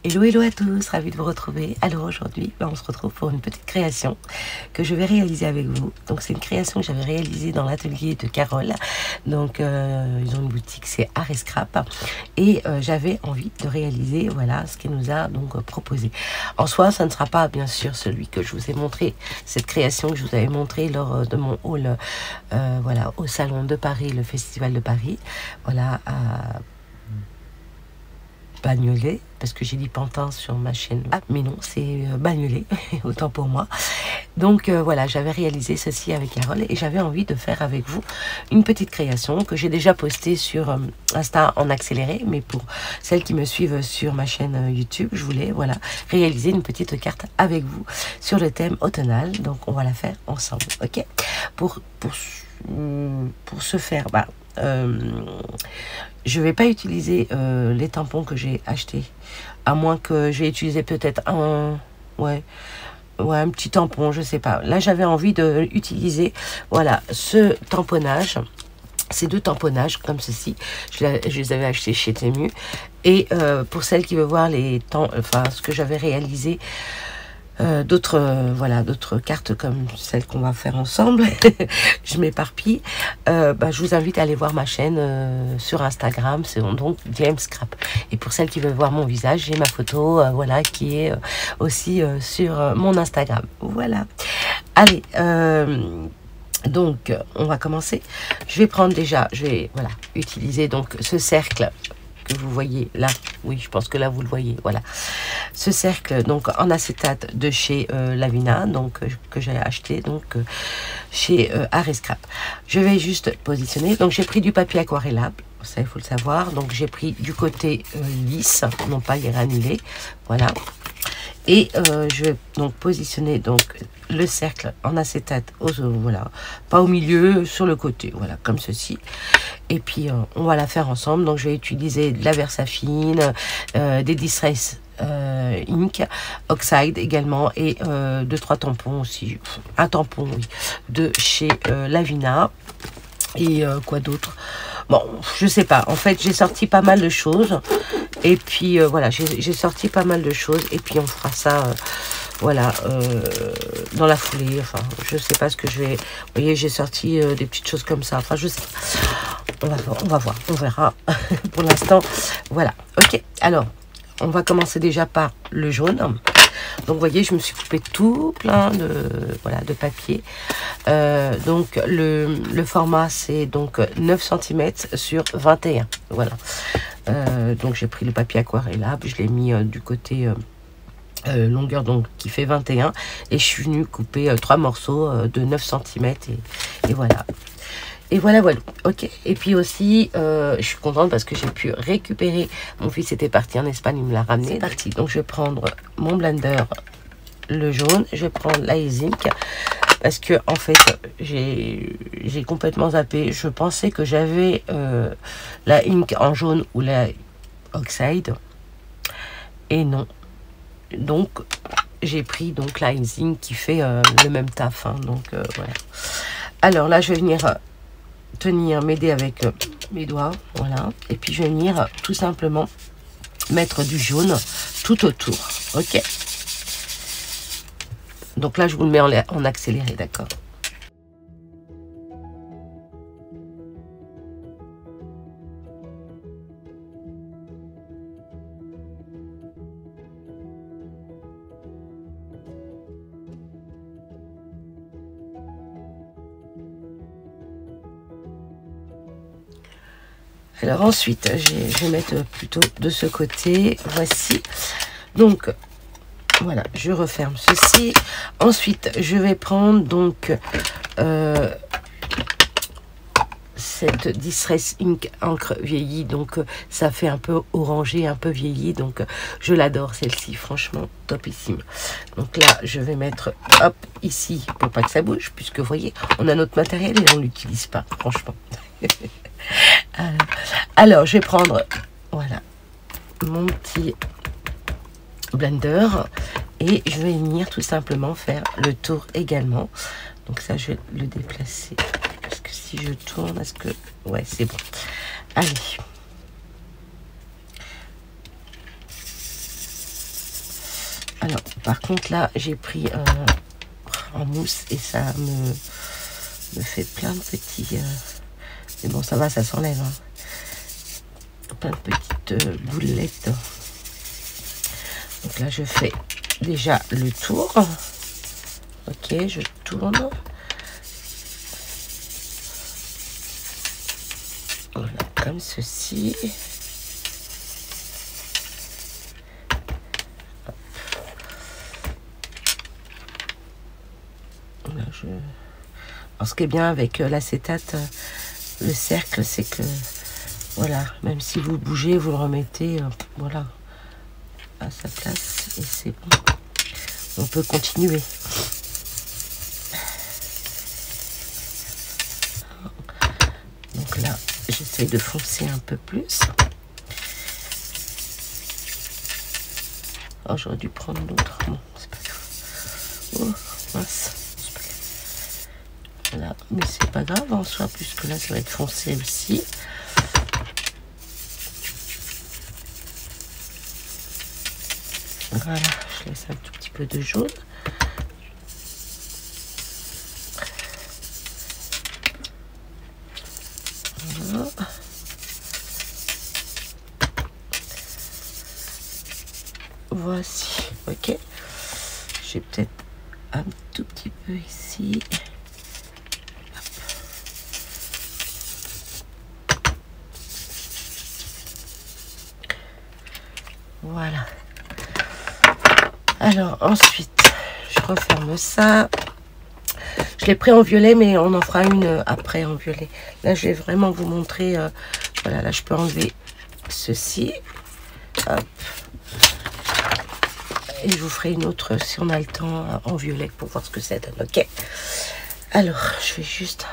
Hello, hello à tous, ravi de vous retrouver. Alors aujourd'hui, on se retrouve pour une petite création que je vais réaliser avec vous. Donc c'est une création que j'avais réalisée dans l'atelier de Carole. Donc ils ont une boutique, c'est Art et Scrap. Et j'avais envie de réaliser, voilà, ce qu'elle nous a donc proposé. En soi, ça ne sera pas bien sûr celui que je vous ai montré, cette création que je vous avais montré lors de mon haul, voilà, au Salon de Paris, le Festival de Paris. Voilà, à Bagnolet, parce que j'ai dit Pantin sur ma chaîne. Ah, mais non, c'est Bagnolet, autant pour moi. Donc voilà, j'avais réalisé ceci avec Carole et j'avais envie de faire avec vous une petite création que j'ai déjà postée sur Insta en accéléré, mais pour celles qui me suivent sur ma chaîne YouTube, je voulais voilà réaliser une petite carte avec vous sur le thème automnal. Donc on va la faire ensemble, ok? Pour ce faire, je vais pas utiliser les tampons que j'ai achetés, à moins que j'ai utilisé peut-être un un petit tampon, je sais pas. Là j'avais envie de utiliser voilà ce tamponnage, ces deux tamponnages comme ceci. Je les avais achetés chez Temu. Et pour celles qui veulent voir les temps, enfin ce que j'avais réalisé, d'autres cartes comme celle qu'on va faire ensemble. Je m'éparpille. Je vous invite à aller voir ma chaîne sur Instagram, c'est donc James Scrap. Et pour celles qui veulent voir mon visage, j'ai ma photo voilà, qui est aussi sur mon Instagram. Voilà. Allez, donc on va commencer. Je vais prendre déjà, voilà, utiliser donc ce cercle que vous voyez là. Oui, je pense que là vous le voyez. Voilà, ce cercle donc en acétate de chez Lavina, donc que j'ai acheté donc chez Art et Scrap. Je vais juste positionner. Donc j'ai pris du papier aquarellable, ça il faut le savoir. Donc j'ai pris du côté lisse, non pas les granulés. Voilà. Et je vais donc positionner donc le cercle en acétate, voilà, pas au milieu, sur le côté, voilà, comme ceci. Et puis on va la faire ensemble. Donc je vais utiliser de la Versafine, des Distress Ink, Oxide également, et 2-3 tampons aussi. Un tampon, oui, de chez Lavina. Et quoi d'autre? Bon, je sais pas. En fait, j'ai sorti pas mal de choses. Et puis, voilà, j'ai sorti pas mal de choses. Et puis, on fera ça, voilà, dans la foulée. Enfin, je sais pas ce que je vais... Vous voyez, j'ai sorti des petites choses comme ça. Enfin, je sais pas. On va voir. On verra. Pour l'instant, voilà. Ok, alors, on va commencer déjà par le jaune. Donc vous voyez, je me suis coupé tout plein de papier. Donc le format c'est donc 9 cm sur 21. Voilà. Donc j'ai pris le papier aquarellable, je l'ai mis du côté longueur donc qui fait 21 et je suis venue couper 3 morceaux de 9 cm et voilà. Et voilà, voilà, ok. Et puis aussi, je suis contente parce que j'ai pu récupérer. Mon fils était parti en Espagne, il me l'a ramené. C'est parti. Donc, je vais prendre mon blender, le jaune. Je vais prendre l'Ice Ink parce que, en fait, j'ai complètement zappé. Je pensais que j'avais la Ink en jaune ou la Oxide. Et non. Donc, j'ai pris donc la Ice Ink qui fait le même taf. Hein, donc, voilà. Alors là, je vais venir... m'aider avec mes doigts, voilà, et puis je vais venir tout simplement mettre du jaune tout autour, ok. Donc là je vous le mets en accéléré, d'accord. Alors ensuite, je vais mettre plutôt de ce côté. Voici. Donc, voilà, je referme ceci. Ensuite, je vais prendre donc cette Distress Ink encre vieillie. Donc, ça fait un peu orangé, un peu vieilli. Donc, je l'adore celle-ci, franchement, topissime. Donc là, je vais mettre, hop, ici, pour pas que ça bouge, puisque vous voyez, on a notre matériel et on l'utilise pas, franchement. Alors, je vais prendre, voilà, mon petit blender et je vais venir tout simplement faire le tour également. Donc ça, je vais le déplacer parce que si je tourne, est-ce que... Ouais, c'est bon. Allez. Alors, par contre, là, j'ai pris en mousse et ça me fait plein de petits... mais bon, ça va, ça s'enlève. Hein. Plein de petites boulettes. Donc là, je fais déjà le tour. Ok, je tourne. Voilà, comme ceci. Là, alors, ce qui est bien avec l'acétate, le cercle, c'est que, voilà, même si vous bougez, vous le remettez, voilà, à sa place et c'est bon. On peut continuer. Donc là, j'essaie de foncer un peu plus. Oh, j'aurais dû prendre l'autre. Bon, c'est pas grave. Oh, mince. Voilà, mais c'est pas grave en soi, puisque là, ça va être foncé aussi. Voilà, je laisse un tout petit peu de jaune. Voilà. Voici, ok. J'ai peut-être un tout petit peu ici. Voilà. Alors ensuite, je referme ça. Je l'ai pris en violet, mais on en fera une après en violet. Là, je vais vraiment vous montrer. Voilà, là, je peux enlever ceci. Hop. Et je vous ferai une autre si on a le temps en violet pour voir ce que ça donne. Ok. Alors, je vais juste...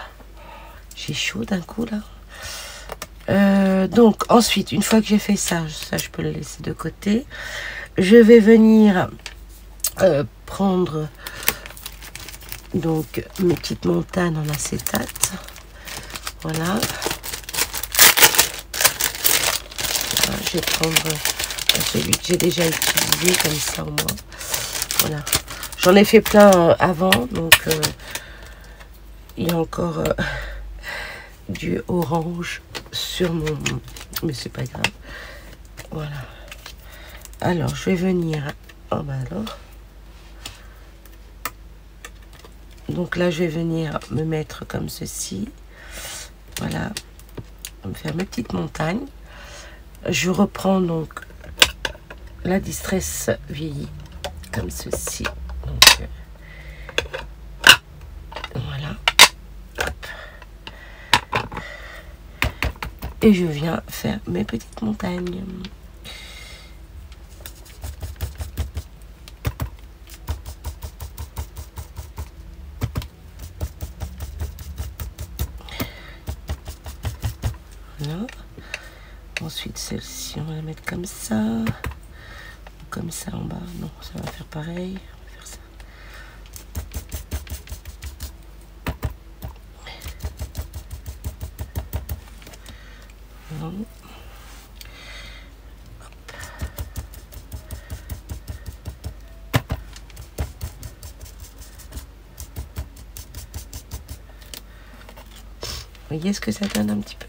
J'ai chaud d'un coup là. Donc ensuite, une fois que j'ai fait ça, je peux le laisser de côté. Je vais venir prendre donc mes petites montagnes en acétate. Voilà. Je vais prendre celui que j'ai déjà utilisé comme ça au moins. Voilà. J'en ai fait plein avant, donc il y a encore du orange sur mon... Mais c'est pas grave. Voilà. Alors, je vais venir... Oh, bah alors... Donc là, je vais venir me mettre comme ceci. Voilà. Je vais me faire mes petites montagnes. Je reprends donc la Distress vieillie comme ceci. Donc, voilà. Hop. Et je viens faire mes petites montagnes. Voilà. Ensuite, celle-ci, on va la mettre comme ça. Comme ça en bas. Non, ça va faire pareil. On va faire ça. Voilà. Vous voyez ce que ça donne un petit peu?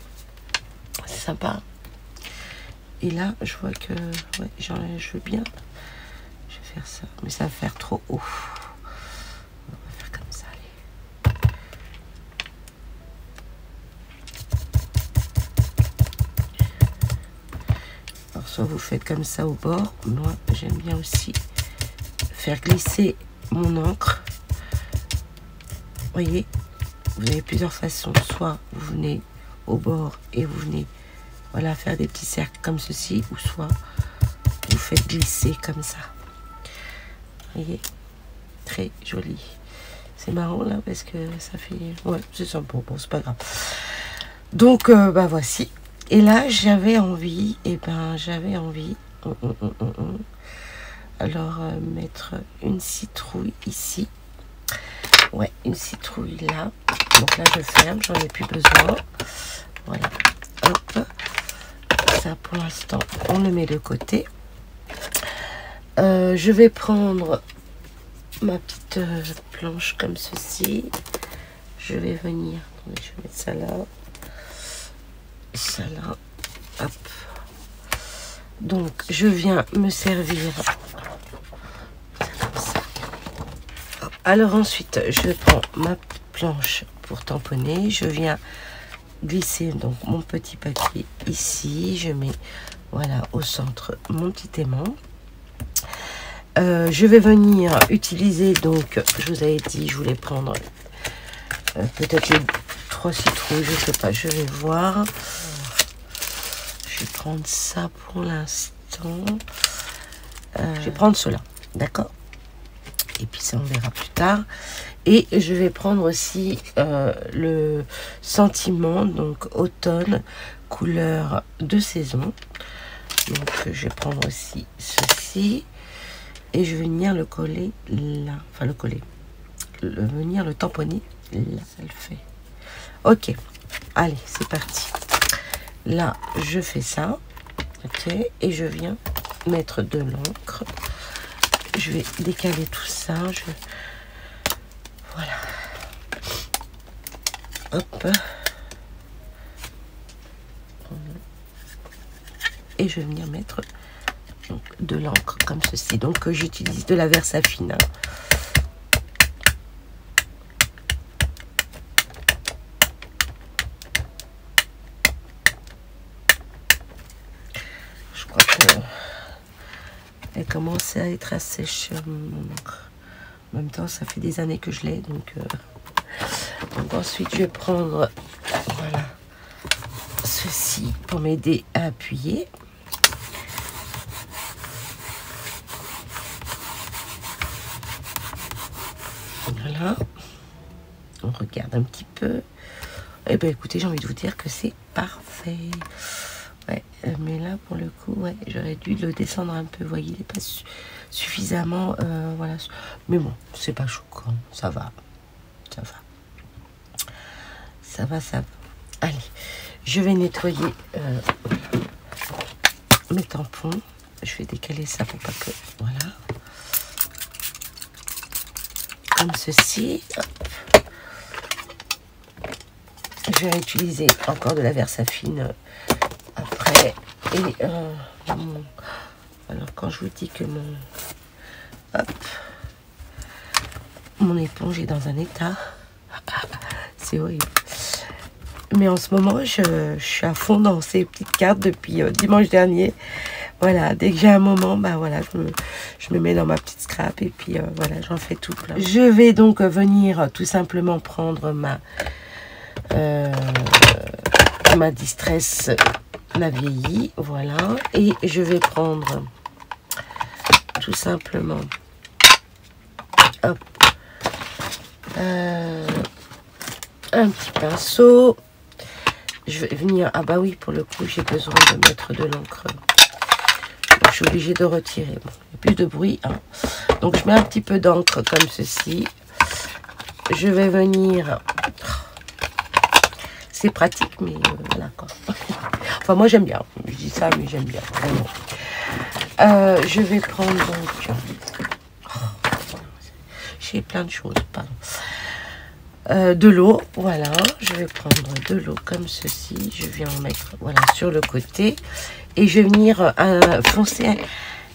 C'est sympa. Et là, je vois que ouais, je veux bien. Je vais faire ça, mais ça va faire trop haut. On va faire comme ça. Allez. Alors, soit vous faites comme ça au bord. Moi, j'aime bien aussi faire glisser mon encre. Vous voyez, vous avez plusieurs façons. Soit vous venez au bord et vous venez, voilà, faire des petits cercles comme ceci, ou soit vous faites glisser comme ça. Vous voyez, très joli. C'est marrant là parce que ça fait, ouais, c'est sympa. Bon, c'est pas grave. Donc bah voici. Et là j'avais envie, alors mettre une citrouille ici. Ouais, une citrouille là. Donc là je ferme, j'en ai plus besoin. Voilà. Hop. Ça pour l'instant on le met de côté. Je vais prendre ma petite planche comme ceci. Je vais venir, attendez, je vais mettre ça là, ça là, hop. Donc je viens me servir comme ça. Hop. Alors ensuite je prends ma planche pour tamponner, je viens glisser donc mon petit papier ici, je mets voilà au centre mon petit aimant. Je vais venir utiliser donc, je vous avais dit, je voulais prendre peut-être les 3 citrouilles, je sais pas, je vais voir. Je vais prendre ça pour l'instant. Je vais prendre cela, d'accord? Et puis ça on verra plus tard. Et je vais prendre aussi le sentiment, donc automne, couleur de saison. Donc je vais prendre aussi ceci. Et je vais venir le coller là. Enfin le coller. Venir le tamponner là. Ça le fait. Ok. Allez, c'est parti. Là, je fais ça. Ok. Et je viens mettre de l'encre. Je vais décaler tout ça. Voilà. Hop. Et je vais venir mettre donc, de l'encre comme ceci. Donc j'utilise de la Versafine. Hein. Je crois que elle commence à être assez sèche mon encre. En même temps, ça fait des années que je l'ai, donc ensuite je vais prendre voilà ceci pour m'aider à appuyer. Voilà, on regarde un petit peu. Et ben écoutez, j'ai envie de vous dire que c'est parfait. Ouais, mais là pour le coup, ouais, j'aurais dû le descendre un peu. Vous voyez, il n'est pas suffisamment, voilà. Mais bon, c'est pas choquant, ça va, ça va, ça va, ça va. Allez, je vais nettoyer mes tampons. Je vais décaler ça pour pas que, voilà, comme ceci. Hop. Je vais utiliser encore de la Versafine après. Et alors quand je vous dis que mon éponge est dans un état, c'est horrible. Mais en ce moment, je suis à fond dans ces petites cartes depuis dimanche dernier. Voilà, dès que j'ai un moment, bah voilà, je me mets dans ma petite scrap et puis voilà, j'en fais tout plein. Je vais donc venir tout simplement prendre ma Distress la vieillie, voilà, et je vais prendre tout simplement hop, un petit pinceau. Je vais venir, ah bah oui, pour le coup j'ai besoin de mettre de l'encre, je suis obligée de retirer. Bon, il y a plus de bruit, hein. Donc je mets un petit peu d'encre comme ceci. Je vais venir, c'est pratique, mais voilà quoi. Enfin moi j'aime bien, je dis ça mais j'aime bien vraiment. Je vais prendre donc, j'ai plein de choses, pardon. De l'eau, voilà, je vais prendre de l'eau comme ceci, je viens en mettre voilà sur le côté et je vais venir foncer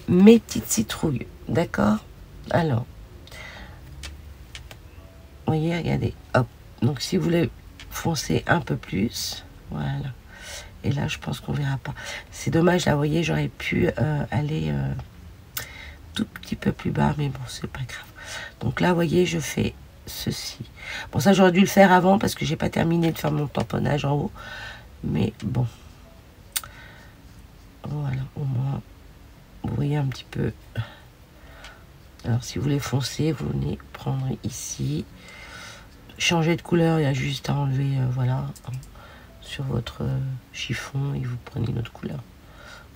mes petites citrouilles, d'accord? Alors, vous voyez, regardez, hop, donc si vous voulez foncer un peu plus, voilà, et là je pense qu'on verra pas, c'est dommage, là vous voyez, j'aurais pu aller tout petit peu plus bas, mais bon, c'est pas grave. Donc là, vous voyez, je fais ceci. Bon, ça, j'aurais dû le faire avant parce que j'ai pas terminé de faire mon tamponnage en haut. Mais bon. Voilà, au moins, vous voyez un petit peu. Alors, si vous voulez foncer, vous venez prendre ici. Changer de couleur, il y a juste à enlever, voilà, sur votre chiffon et vous prenez une autre couleur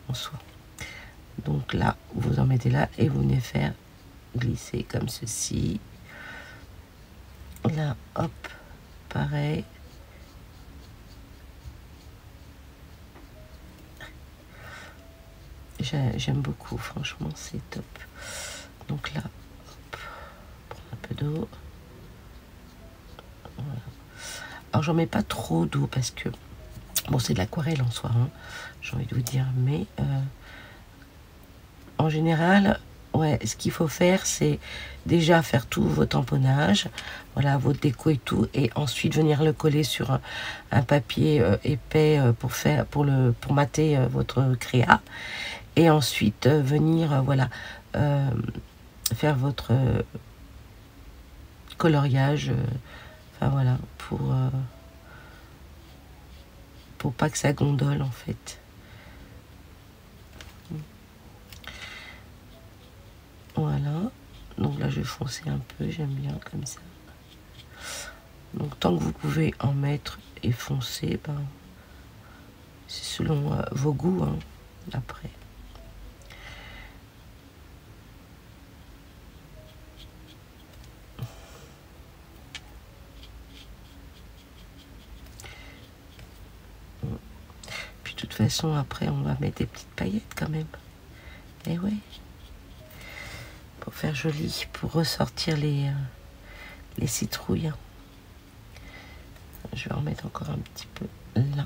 en soi. Donc là, vous en mettez là et vous venez faire glisser comme ceci. Là, hop, pareil. J'aime beaucoup, franchement, c'est top. Donc là, hop, prendre un peu d'eau. Voilà. Alors, j'en mets pas trop d'eau parce que, bon, c'est de l'aquarelle en soi, hein, j'ai envie de vous dire, mais en général, ouais, ce qu'il faut faire, c'est déjà faire tout vos tamponnages, voilà, votre déco et tout, et ensuite venir le coller sur un papier épais pour mater votre créa, et ensuite venir, voilà, faire votre coloriage, enfin voilà, pour pas que ça gondole en fait. Voilà, donc là je vais foncer un peu, j'aime bien comme ça. Donc tant que vous pouvez en mettre et foncer, ben, c'est selon vos goûts, hein, après. Puis de toute façon après on va mettre des petites paillettes quand même. Et ouais. Pour faire joli, pour ressortir les citrouilles. Je vais en mettre encore un petit peu là.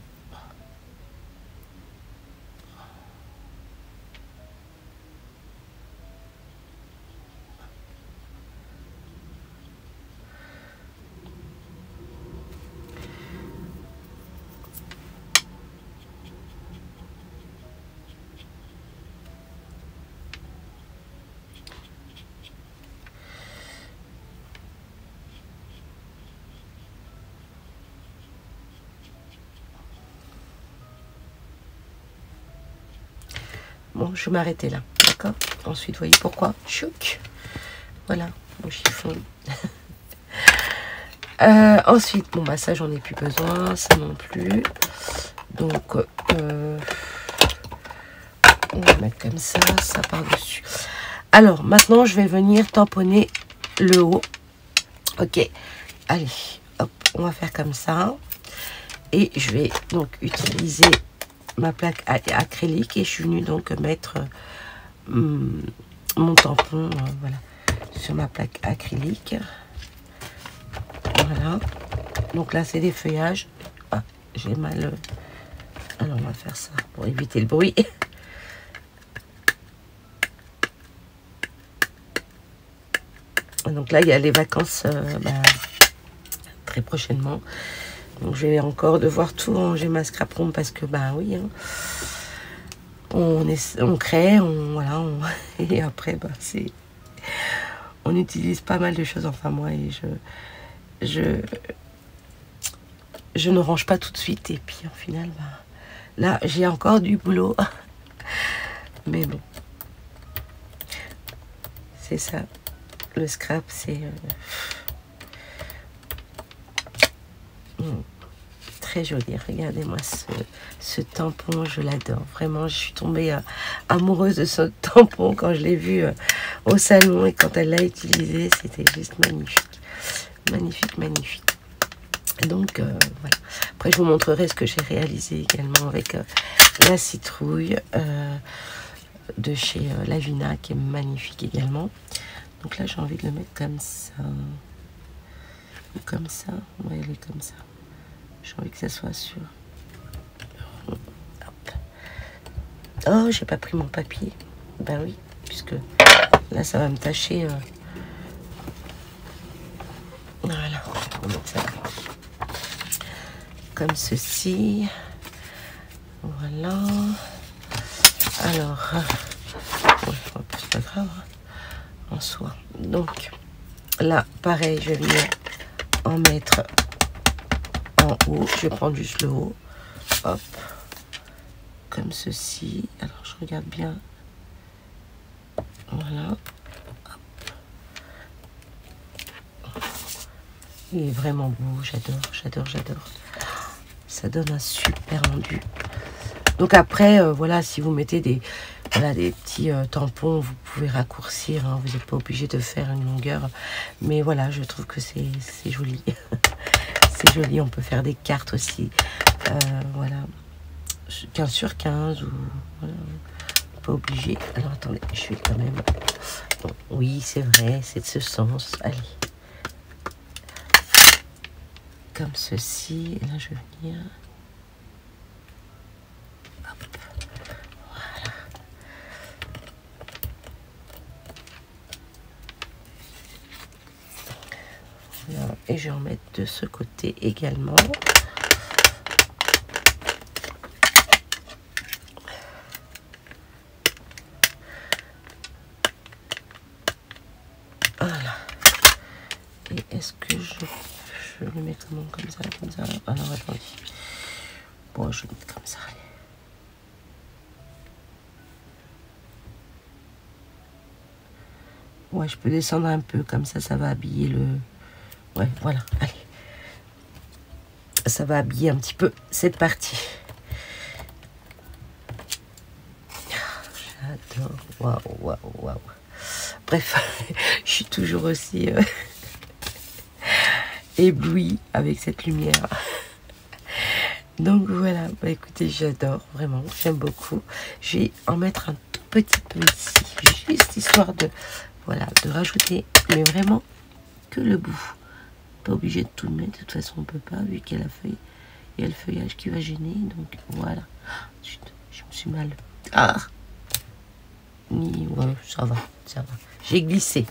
Bon, je vais m'arrêter là, d'accord? Ensuite, vous voyez pourquoi? Chouc. Voilà, mon chiffon. Ensuite, bon, bah ça, j'en ai plus besoin, ça non plus. Donc, on va mettre comme ça par-dessus. Alors, maintenant, je vais venir tamponner le haut. Ok, allez, hop, on va faire comme ça. Et je vais donc utiliser ma plaque acrylique et je suis venue donc mettre mon tampon voilà, sur ma plaque acrylique. Voilà, donc là c'est des feuillages. Ah, j'ai mal. Alors on va faire ça pour éviter le bruit. Donc là il y a les vacances très prochainement. Donc je vais encore devoir tout ranger ma scrap room parce que bah oui, hein, on crée, voilà, et après bah on utilise pas mal de choses, enfin moi, et je ne range pas tout de suite et puis au final bah, là j'ai encore du boulot. Mais bon, c'est ça, le scrap, c'est très joli. Regardez-moi ce tampon, je l'adore. Vraiment, je suis tombée amoureuse de ce tampon quand je l'ai vu au salon et quand elle l'a utilisé. C'était juste magnifique. Magnifique, magnifique. Donc, voilà. Après, je vous montrerai ce que j'ai réalisé également avec la citrouille de chez Lavina, qui est magnifique également. Donc là, j'ai envie de le mettre comme ça. Comme ça. On va y aller comme ça. J'ai envie que ça soit sûr. Hop. Oh, j'ai pas pris mon papier. Ben oui, puisque là, ça va me tâcher. Voilà, on va mettre ça comme ceci. Voilà. Alors, ouais, c'est pas grave, hein, en soi. Donc, là, pareil, je vais venir en mettre en haut. Je vais prendre juste le haut. Hop. Comme ceci. Alors, je regarde bien. Voilà. Hop. Il est vraiment beau. J'adore, j'adore, j'adore. Ça donne un super rendu. Donc après, voilà, si vous mettez des petits tampons, vous pouvez raccourcir. Hein, vous n'êtes pas obligé de faire une longueur. Mais voilà, je trouve que c'est joli. C'est joli. On peut faire des cartes aussi. Voilà. 15 sur 15. Ou, voilà. pas obligé. Alors attendez, je vais quand même... Bon, oui, c'est vrai, c'est de ce sens. Allez. Comme ceci. Et là, je vais venir... Hop. Voilà. Et je vais en mettre de ce côté également. Voilà. Et est-ce que je le mets comment? Comme ça, comme ça. Alors attendez. Bon, je vais le mettre comme ça. Ouais, je peux descendre un peu, comme ça va habiller le... Ouais, voilà, allez. Ça va habiller un petit peu cette partie. J'adore. Waouh, waouh, waouh. Bref, je suis toujours aussi éblouie avec cette lumière. Donc voilà, bah écoutez, j'adore, vraiment, j'aime beaucoup. Je vais en mettre un tout petit peu ici, juste histoire de, voilà, de rajouter, mais vraiment que le bout. Pas obligé de tout mettre, de toute façon on peut pas, vu qu'il y a la feuille, il y a le feuillage qui va gêner, donc voilà. Chut, je me suis mal... Ah, ouais, ça va, ça va. J'ai glissé,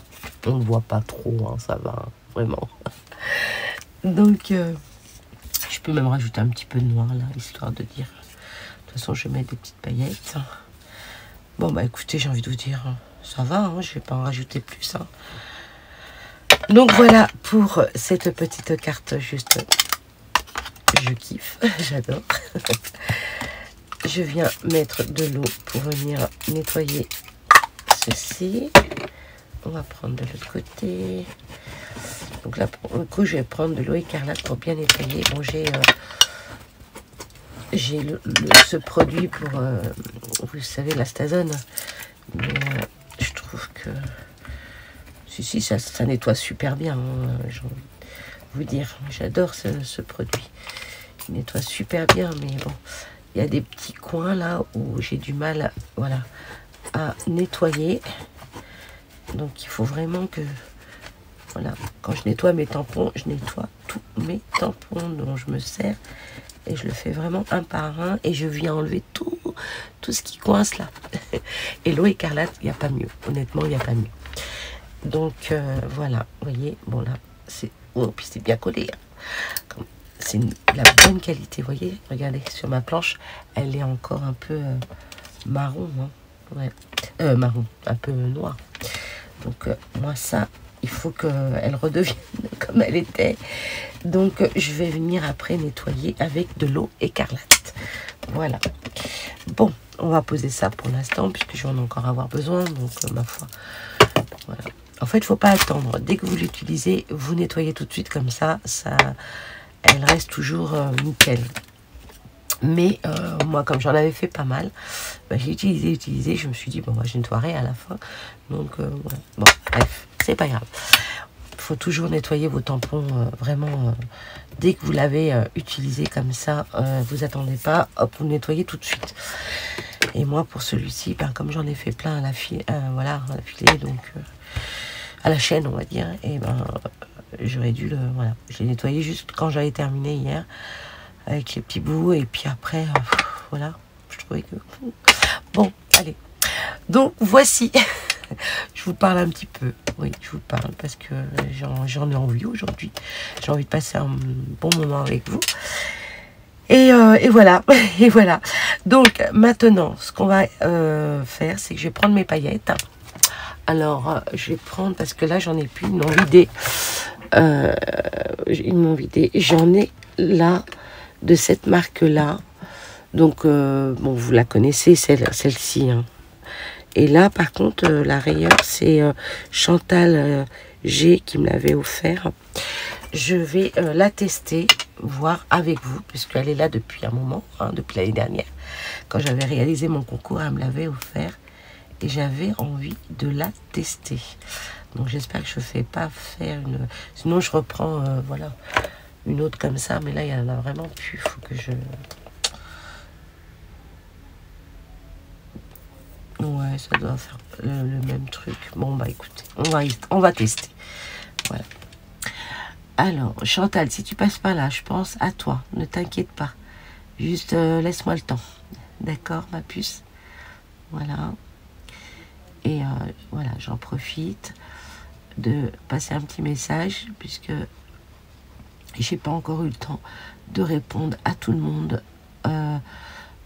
on ne voit pas trop, hein, ça va, hein, vraiment. Donc... je peux même rajouter un petit peu de noir là, histoire de dire. De toute façon, je vais mettre des petites paillettes. Bon, bah écoutez, j'ai envie de vous dire, ça va, hein, je vais pas en rajouter plus. Hein. Donc voilà pour cette petite carte, juste, je kiffe, j'adore. Je viens mettre de l'eau pour venir nettoyer ceci. On va prendre de l'autre côté. Donc là, pour le coup, je vais prendre de l'eau écarlate pour bien nettoyer. Bon, j'ai ce produit pour, vous savez, la Stazone. Mais je trouve que, si, ça nettoie super bien. Hein, j'ai envie de vous dire, j'adore ce produit. Il nettoie super bien, mais bon, il y a des petits coins là où j'ai du mal, voilà, à nettoyer. Donc, il faut vraiment que... Voilà, quand je nettoie mes tampons, je nettoie tous mes tampons dont je me sers. Et je le fais vraiment un par un. Et je viens enlever tout ce qui coince là. Et l'eau écarlate, il n'y a pas mieux. Honnêtement, il n'y a pas mieux. Donc, voilà, vous voyez, bon là, c'est... Oh, puis c'est bien collé. Hein. C'est la bonne qualité, vous voyez. Regardez, sur ma planche, elle est encore un peu marron. Hein. Ouais. Marron, un peu noir. Donc, moi, ça... il faut qu'elle redevienne comme elle était. Donc, je vais venir après nettoyer avec de l'eau écarlate. Voilà. Bon, on va poser ça pour l'instant, puisque je vais en encore avoir besoin. Donc, ma foi, voilà. En fait, il ne faut pas attendre. Dès que vous l'utilisez, vous nettoyez tout de suite comme ça. Elle reste toujours nickel. Mais moi, comme j'en avais fait pas mal, bah, j'ai utilisé. Je me suis dit, bon, moi, je nettoierai à la fin. Donc, ouais. Bon, bref, c'est pas grave. Il faut toujours nettoyer vos tampons, vraiment, dès que vous l'avez utilisé comme ça, vous attendez pas, hop, vous le nettoyez tout de suite. Et moi, pour celui-ci, ben, comme j'en ai fait plein à la voilà, à la filée, donc, à la chaîne, on va dire, et ben, j'aurais dû le, voilà, je l'ai nettoyé juste quand j'avais terminé hier, avec les petits bouts, et puis après, voilà, je trouvais que... Bon, allez. Donc, voici. Je vous parle un petit peu. Oui, je vous parle parce que j'en ai envie aujourd'hui. J'ai envie de passer un bon moment avec vous. Et voilà. Et voilà. Donc, maintenant, ce qu'on va faire, c'est que je vais prendre mes paillettes. Alors, je vais prendre, parce que là, j'en ai plus, ils m'ont vidé. Ils m'ont vidé. J'en ai là, de cette marque-là. Donc, bon, vous la connaissez, celle-ci. Hein. Et là, par contre, la rayure, c'est Chantal G qui me l'avait offert. Je vais la tester, voir avec vous, puisqu'elle est là depuis un moment, hein, depuis l'année dernière. Quand j'avais réalisé mon concours, elle me l'avait offert. Et j'avais envie de la tester. Donc, j'espère que je ne fais pas faire une... Sinon, je reprends, voilà, une autre comme ça. Mais là, il y en a vraiment plus. Il faut que je... Ouais, ça doit faire le même truc. Bon, bah écoutez, on va tester. Voilà. Alors, Chantal, si tu passes pas là, je pense à toi. Ne t'inquiète pas. Juste laisse-moi le temps. D'accord, ma puce? Voilà. Et voilà, j'en profite de passer un petit message, puisque j'ai pas encore eu le temps de répondre à tout le monde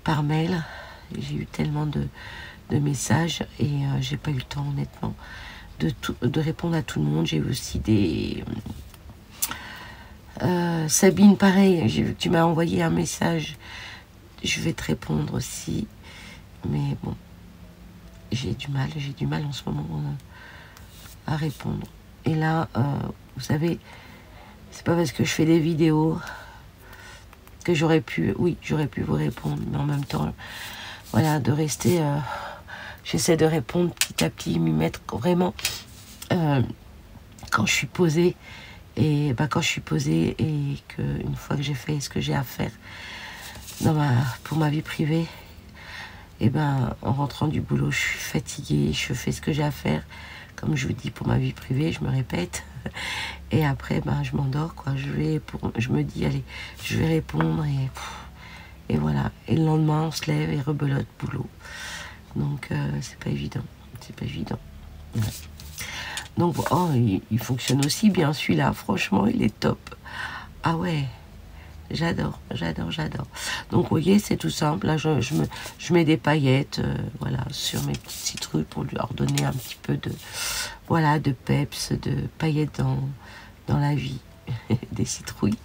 par mail. J'ai eu tellement de messages et j'ai pas eu le temps, honnêtement, de répondre à tout le monde. J'ai eu aussi des... Sabine, pareil, j'ai vu que tu m'as envoyé un message. Je vais te répondre aussi. Mais bon, j'ai du mal en ce moment à répondre. Et là, vous savez, c'est pas parce que je fais des vidéos que j'aurais pu vous répondre. Mais en même temps, voilà, de rester... j'essaie de répondre petit à petit, m'y mettre vraiment quand je suis posée. Et bah, quand je suis posée et qu'une fois que j'ai fait ce que j'ai à faire pour ma vie privée, et ben en rentrant du boulot, je suis fatiguée, je fais ce que j'ai à faire. Comme je vous dis, pour ma vie privée, je me répète. Et après, ben, je m'endors, quoi. Je me dis, allez, je vais répondre et voilà. Et le lendemain, on se lève et rebelote boulot. Donc, c'est pas évident. C'est pas évident. Ouais. Donc, oh, il fonctionne aussi bien celui-là. Franchement, il est top. Ah ouais, j'adore. Donc, vous voyez, c'est tout simple. Là, je mets des paillettes, voilà, sur mes petites citrouilles pour lui redonner un petit peu de, voilà, de peps, de paillettes dans la vie. Des citrouilles.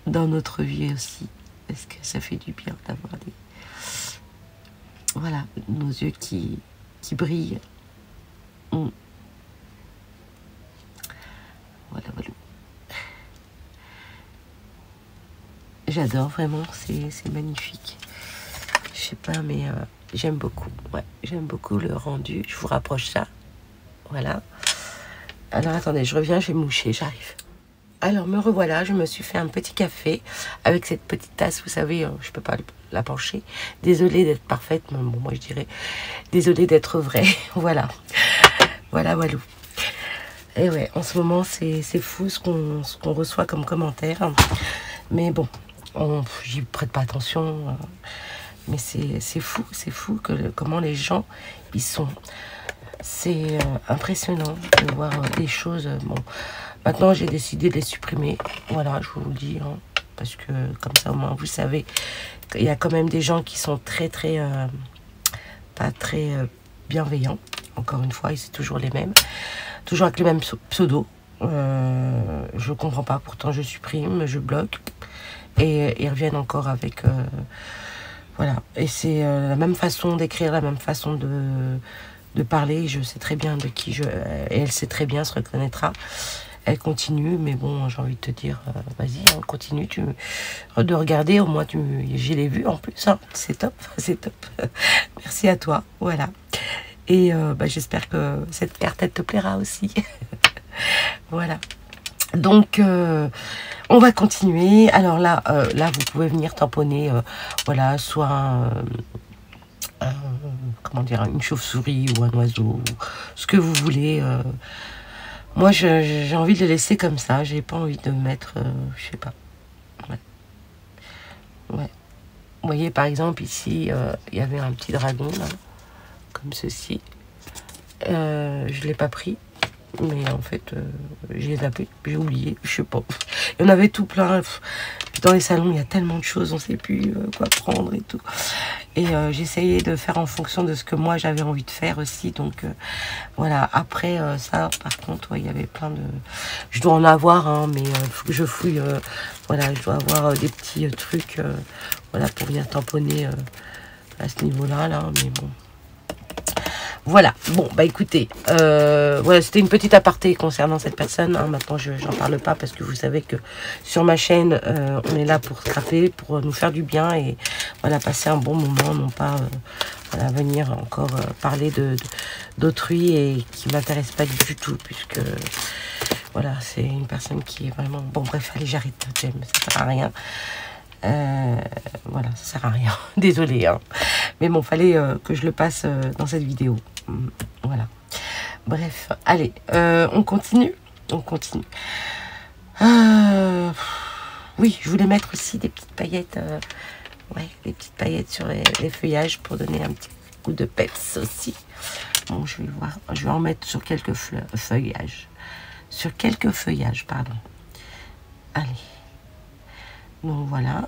Dans notre vie aussi. Parce que ça fait du bien d'avoir des... Voilà, nos yeux qui brillent. Voilà. J'adore vraiment, c'est magnifique. Je sais pas, mais j'aime beaucoup. Ouais, j'aime beaucoup le rendu. Je vous rapproche ça. Voilà. Alors attendez, je reviens, je vais moucher, j'arrive. Alors me revoilà, je me suis fait un petit café avec cette petite tasse, vous savez, je peux pas la pencher. Désolée d'être parfaite, mais bon, moi je dirais désolée d'être vraie. Voilà. Voilà. Et ouais, en ce moment, c'est fou ce qu'on reçoit comme commentaire. Mais bon, j'y prête pas attention. Mais c'est fou comment les gens, ils sont... C'est impressionnant de voir des choses. Bon, maintenant, j'ai décidé de les supprimer. Voilà, je vous le dis. Hein, parce que comme ça, au moins, vous savez qu'il y a quand même des gens qui sont pas très bienveillants. Encore une fois, et c'est toujours les mêmes. Toujours avec les mêmes pseudos. Je comprends pas. Pourtant, je supprime, je bloque. Et ils reviennent encore avec... voilà. Et c'est la même façon d'écrire, la même façon de parler. Je sais très bien de qui je... Et elle sait très bien, se reconnaîtra. Elle continue, mais bon, j'ai envie de te dire, vas-y, hein, continue de regarder. Au moins, je l'ai vu en plus. Hein. C'est top, c'est top. Merci à toi. Voilà. Et bah, j'espère que cette carte, elle te plaira aussi. Voilà. Donc, on va continuer. Alors là, vous pouvez venir tamponner, voilà, soit comment dire, une chauve-souris ou un oiseau, ou ce que vous voulez. Moi, j'ai envie de le laisser comme ça. J'ai pas envie de mettre, je sais pas. Ouais. Ouais. Vous voyez, par exemple, ici, il y avait un petit dragon, là. Comme ceci. Je l'ai pas pris, mais en fait j'ai zappé, j'ai oublié, je sais pas. Il y en avait tout plein. Puis dans les salons il y a tellement de choses, on sait plus quoi prendre et tout. Et j'essayais de faire en fonction de ce que moi j'avais envie de faire aussi. Donc voilà. Après ça, par contre, ouais, il y avait plein de. Je dois en avoir, hein, mais faut que je fouille. Voilà, je dois avoir des petits trucs, voilà, pour venir tamponner à ce niveau-là, là. Mais bon. Voilà, bon, bah écoutez, voilà, c'était une petite aparté concernant cette personne. Hein. Maintenant, j'en parle pas parce que vous savez que sur ma chaîne, on est là pour scraper, pour nous faire du bien et voilà, passer un bon moment, non pas voilà, venir encore parler d'autrui et qui m'intéresse pas du tout, puisque voilà, c'est une personne qui est vraiment... Bon, bref, allez, j'arrête, James, ça sert à rien. Voilà, ça sert à rien. Désolée, hein. Mais bon, fallait que je le passe dans cette vidéo. Voilà. Bref, allez, on continue. On continue. Oui, je voulais mettre aussi des petites paillettes. Ouais, des petites paillettes sur les feuillages pour donner un petit coup de peps aussi. Bon, je vais voir. Je vais en mettre sur quelques feuillages. Sur quelques feuillages, pardon. Allez. Donc voilà.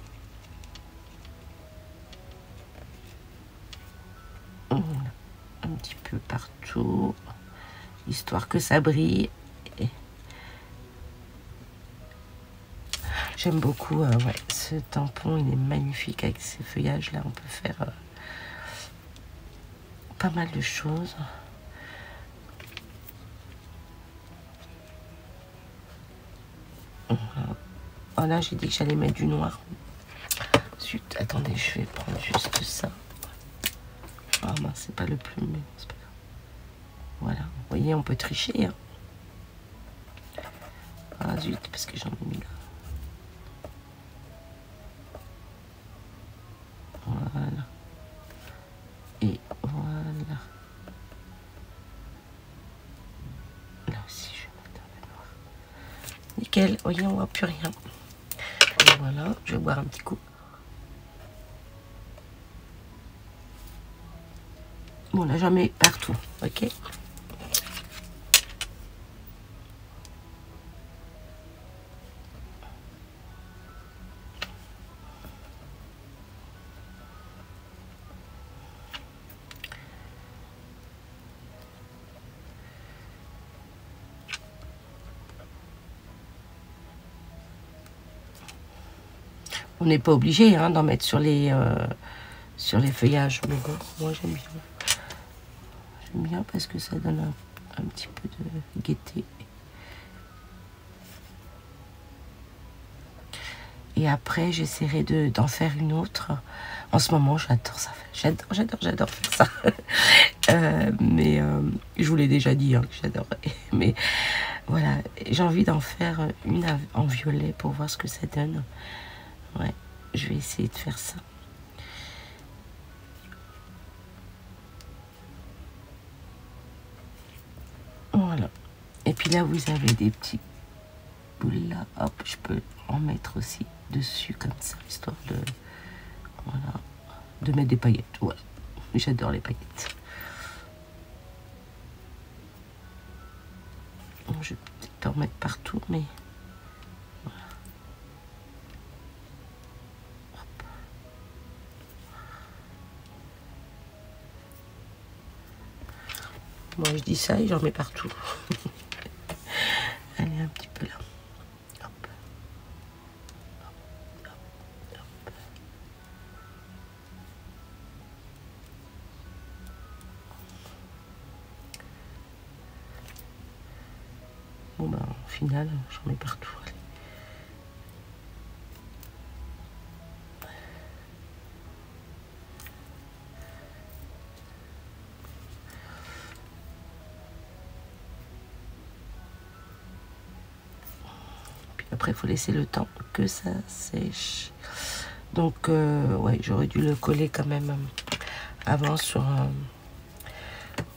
Voilà. Un petit peu partout. Histoire que ça brille. J'aime beaucoup ouais, ce tampon, il est magnifique avec ces feuillages là, on peut faire pas mal de choses. Voilà, j'ai dit que j'allais mettre du noir. Zut, attendez, je vais prendre juste ça. Ah mince, c'est pas le plus mieux. Pas... Voilà, vous voyez, on peut tricher. Hein. Ah zut, parce que j'en ai mis là. Voilà. Et voilà. Là aussi, je vais mettre un peu noir. Nickel. Vous voyez, on voit plus rien. Et voilà, je vais boire un petit coup. Bon, là, j'en mets partout. Ok. On n'est pas obligé hein, d'en mettre sur les feuillages, mais bon, moi j'aime bien. J'aime bien parce que ça donne un petit peu de gaieté. Et après, j'essaierai d'en faire une autre. En ce moment, j'adore ça. J'adore faire ça. Mais je vous l'ai déjà dit hein, que j'adorais. Mais voilà, j'ai envie d'en faire une en violet pour voir ce que ça donne. Ouais, je vais essayer de faire ça. Voilà. Et puis là, vous avez des petits boules là. Hop, je peux en mettre aussi dessus comme ça, histoire de... Voilà. De mettre des paillettes. Ouais, j'adore les paillettes. Bon, je vais peut-être en mettre partout, mais... Moi je dis ça et j'en mets partout. Allez, un petit peu là. Hop. Hop, hop, hop. Bon ben, au final, j'en mets partout. Allez. Après, il faut laisser le temps que ça sèche. Donc, ouais, j'aurais dû le coller quand même avant sur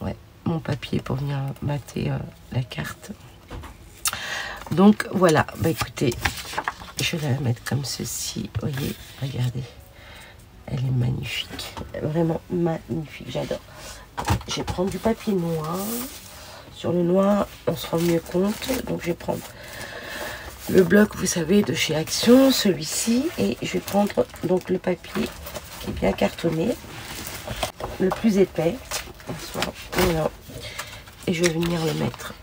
ouais, mon papier pour venir mater la carte. Donc, voilà. Bah, écoutez, je vais la mettre comme ceci. Vous voyez, regardez. Elle est magnifique. Vraiment magnifique. J'adore. Je vais prendre du papier noir. Sur le noir, on se rend mieux compte. Donc, je vais prendre... le bloc, vous savez, de chez Action, celui-ci, et je vais prendre donc le papier qui est bien cartonné, le plus épais, voilà. Et je vais venir le mettre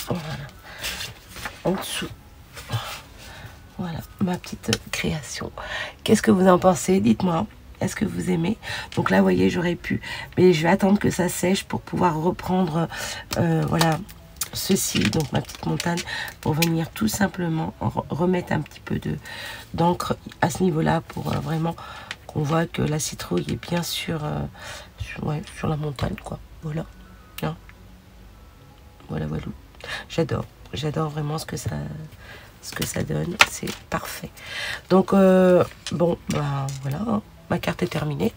voilà, en dessous. Voilà, ma petite création. Qu'est-ce que vous en pensez? Dites-moi. Est-ce que vous aimez? Donc là, vous voyez, j'aurais pu, mais je vais attendre que ça sèche pour pouvoir reprendre, voilà, ceci, donc ma petite montagne, pour venir tout simplement remettre un petit peu d'encre à ce niveau-là pour vraiment qu'on voit que la citrouille est bien ouais, sur la montagne, quoi. Voilà. Hein, voilà, voilà. J'adore. j'adore vraiment ce que ça donne. C'est parfait. Donc, bon, bah voilà, hein, ma carte est terminée.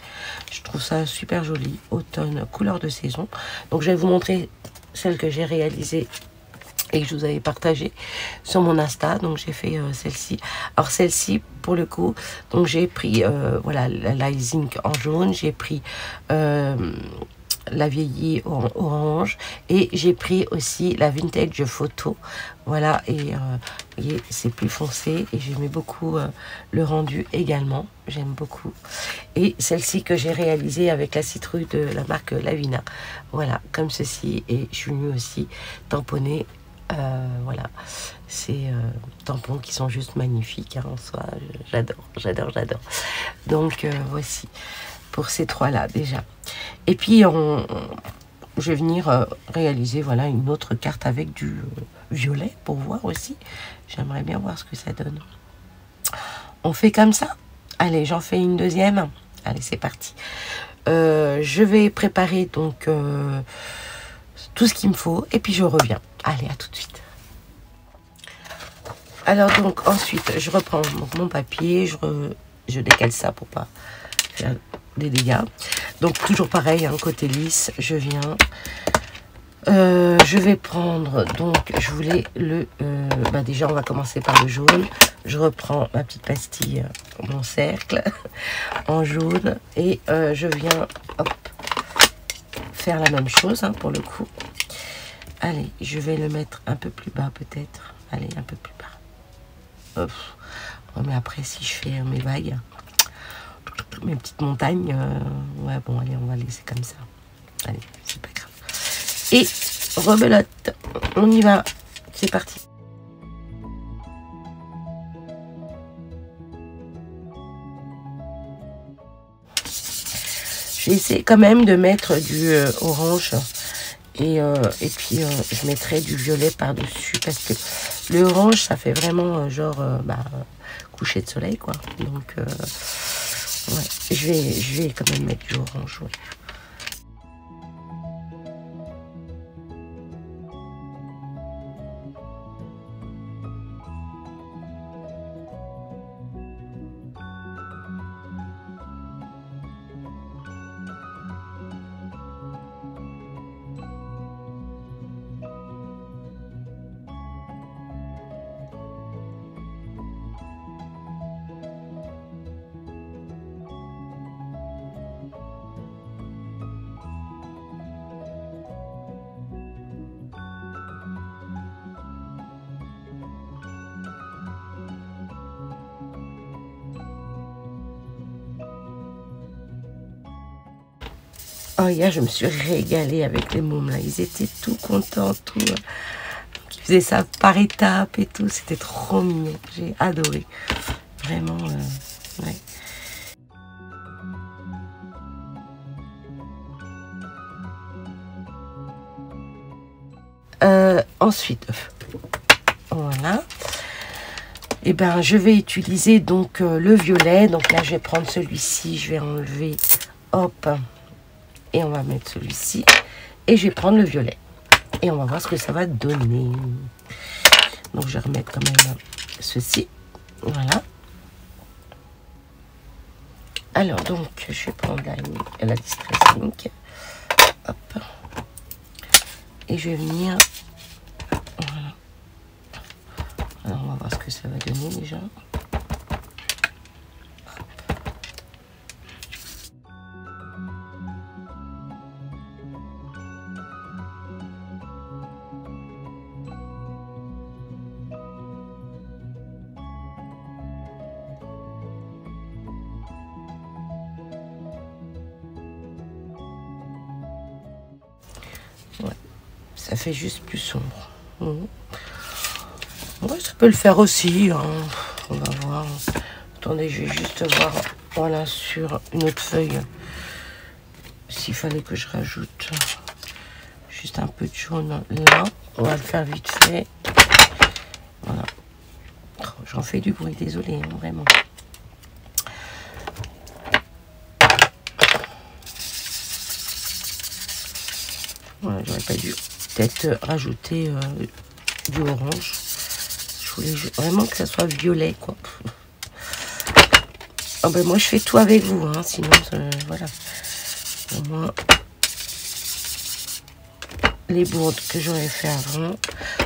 Je trouve ça super joli. Automne, couleur de saison. Donc, je vais vous montrer celle que j'ai réalisée et que je vous avais partagée sur mon Insta. Donc, j'ai fait celle-ci. Alors, celle-ci, pour le coup, donc j'ai pris, voilà, la Zinc en jaune. J'ai pris... la vieillie en orange et j'ai pris aussi la vintage photo, voilà, et c'est plus foncé et j'aimais beaucoup le rendu également, j'aime beaucoup. Et celle-ci que j'ai réalisée avec la citrouille de la marque Lavina, voilà, comme ceci, et je suis venue aussi tamponner, voilà, ces tampons qui sont juste magnifiques, hein, en soi, j'adore. Donc voici pour ces trois-là déjà. Et puis, je vais venir réaliser, voilà, une autre carte avec du violet pour voir aussi. J'aimerais bien voir ce que ça donne. On fait comme ça. Allez, j'en fais une deuxième. Allez, c'est parti. Je vais préparer donc tout ce qu'il me faut et puis je reviens. Allez, à tout de suite. Alors donc, ensuite, je reprends donc, mon papier. Je décale ça pour pas faire des dégâts. Donc toujours pareil, hein, côté lisse, je viens, je vais prendre, donc je voulais le, bah déjà on va commencer par le jaune. Je reprends ma petite pastille, mon cercle en jaune, et je viens, hop, faire la même chose, hein, pour le coup. Allez, je vais le mettre un peu plus bas peut-être, allez, un peu plus bas. Hop. Oh, mais après si je fais mes vagues, mes petites montagnes, ouais, bon, allez, on va laisser comme ça. Allez, c'est pas grave. Et rebelote, on y va, c'est parti. Je vais essayer quand même de mettre du orange et puis je mettrai du violet par-dessus parce que le orange, ça fait vraiment genre bah, coucher de soleil, quoi. Donc, ouais, je vais quand même mettre du orange, ouais. Oh, hier, je me suis régalée avec les mômes, là. Ils étaient tout contents, tout. Ils faisaient ça par étapes et tout. C'était trop mignon. J'ai adoré. Vraiment, ouais. Ensuite, voilà. Et ben, je vais utiliser donc le violet. Donc là, je vais prendre celui-ci. Je vais enlever, hop. Et on va mettre celui-ci. Et je vais prendre le violet. Et on va voir ce que ça va donner. Donc, je vais remettre quand même ceci. Voilà. Alors, donc, je vais prendre la Distress Ink. Hop. Et je vais venir... Voilà. Alors, on va voir ce que ça va donner déjà. Ouais, ça fait juste plus sombre. Ouais, ça peut le faire aussi, hein. On va voir. Attendez, je vais juste voir, voilà, sur une autre feuille, s'il fallait que je rajoute juste un peu de jaune là. On va le faire vite fait. Voilà. Oh, j'en fais du bruit, désolé, hein, vraiment. Voilà, j'aurais pas dû peut-être rajouter du orange. Je voulais vraiment que ça soit violet, quoi. Ah ben moi, je fais tout avec vous, hein, sinon, voilà. Au moins, les bourdes que j'aurais fait avant.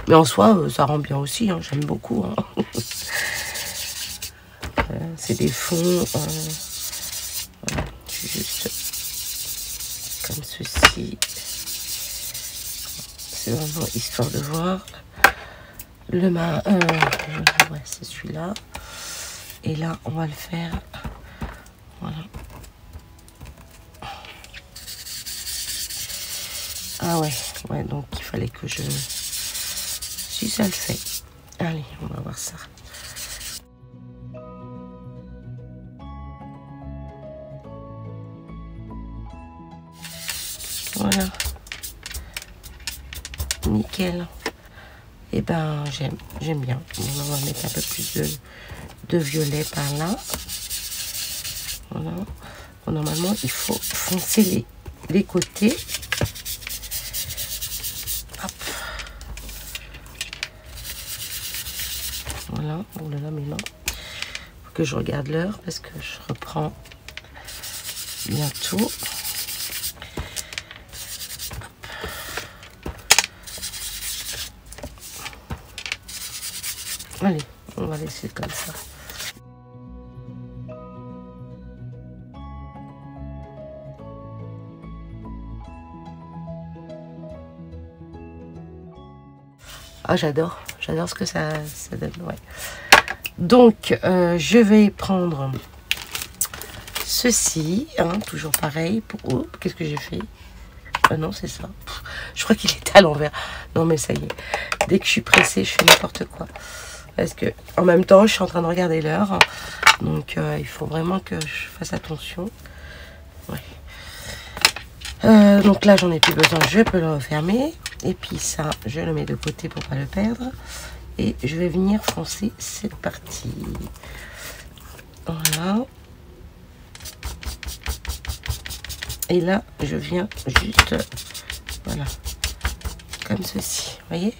Mais en soi, ça rend bien aussi, hein, j'aime beaucoup. Hein. C'est des fonds, voilà, juste comme ceci. C'est vraiment histoire de voir. Le ouais, c'est celui-là. Et là, on va le faire. Voilà. Ah ouais, donc il fallait que je... Si ça le fait. Allez, on va voir ça. Voilà. Nickel. Et ben, j'aime bien. On va mettre un peu plus de violet par là. Voilà. Bon, normalement, il faut foncer les côtés. Hop. Voilà. Oh là là, mais non. Faut que je regarde l'heure parce que je reprends bientôt. Allez, on va laisser comme ça. Ah, j'adore ce que ça donne, ouais. Donc, je vais prendre ceci, hein, toujours pareil. Oh, qu'est-ce que j'ai fait? Ah non, c'est ça. Je crois qu'il est à l'envers. Non, mais ça y est. Dès que je suis pressée, je fais n'importe quoi. Parce que, en même temps, je suis en train de regarder l'heure. Donc, il faut vraiment que je fasse attention. Ouais. Donc là, j'en ai plus besoin. Je peux le refermer. Et puis ça, je le mets de côté pour pas le perdre. Et je vais venir foncer cette partie. Voilà. Et là, je viens juste, voilà, comme ceci. Vous voyez?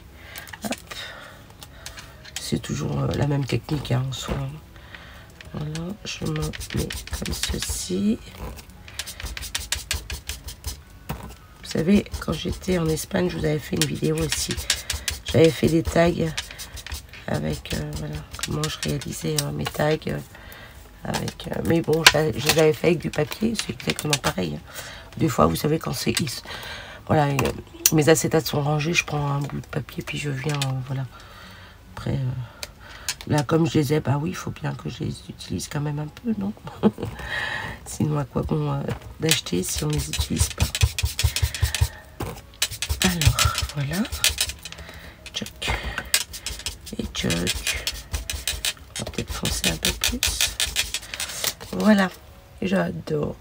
C'est toujours la même technique, hein, en soi. Voilà, je me mets comme ceci. Vous savez, quand j'étais en Espagne, je vous avais fait une vidéo aussi. J'avais fait des tags avec, voilà, comment je réalisais mes tags. Avec, mais bon, je les avais fait avec du papier, c'est exactement pareil. Des fois, vous savez, quand c'est... Voilà, mes acétates sont rangés, je prends un bout de papier, puis je viens, voilà. Après, là, comme je les ai, bah oui, il faut bien que je les utilise quand même un peu, non? Sinon, à quoi bon d'acheter si on les utilise pas? Alors, voilà. Tchoc. Et tchoc. On va peut-être foncer un peu plus. Voilà. J'adore.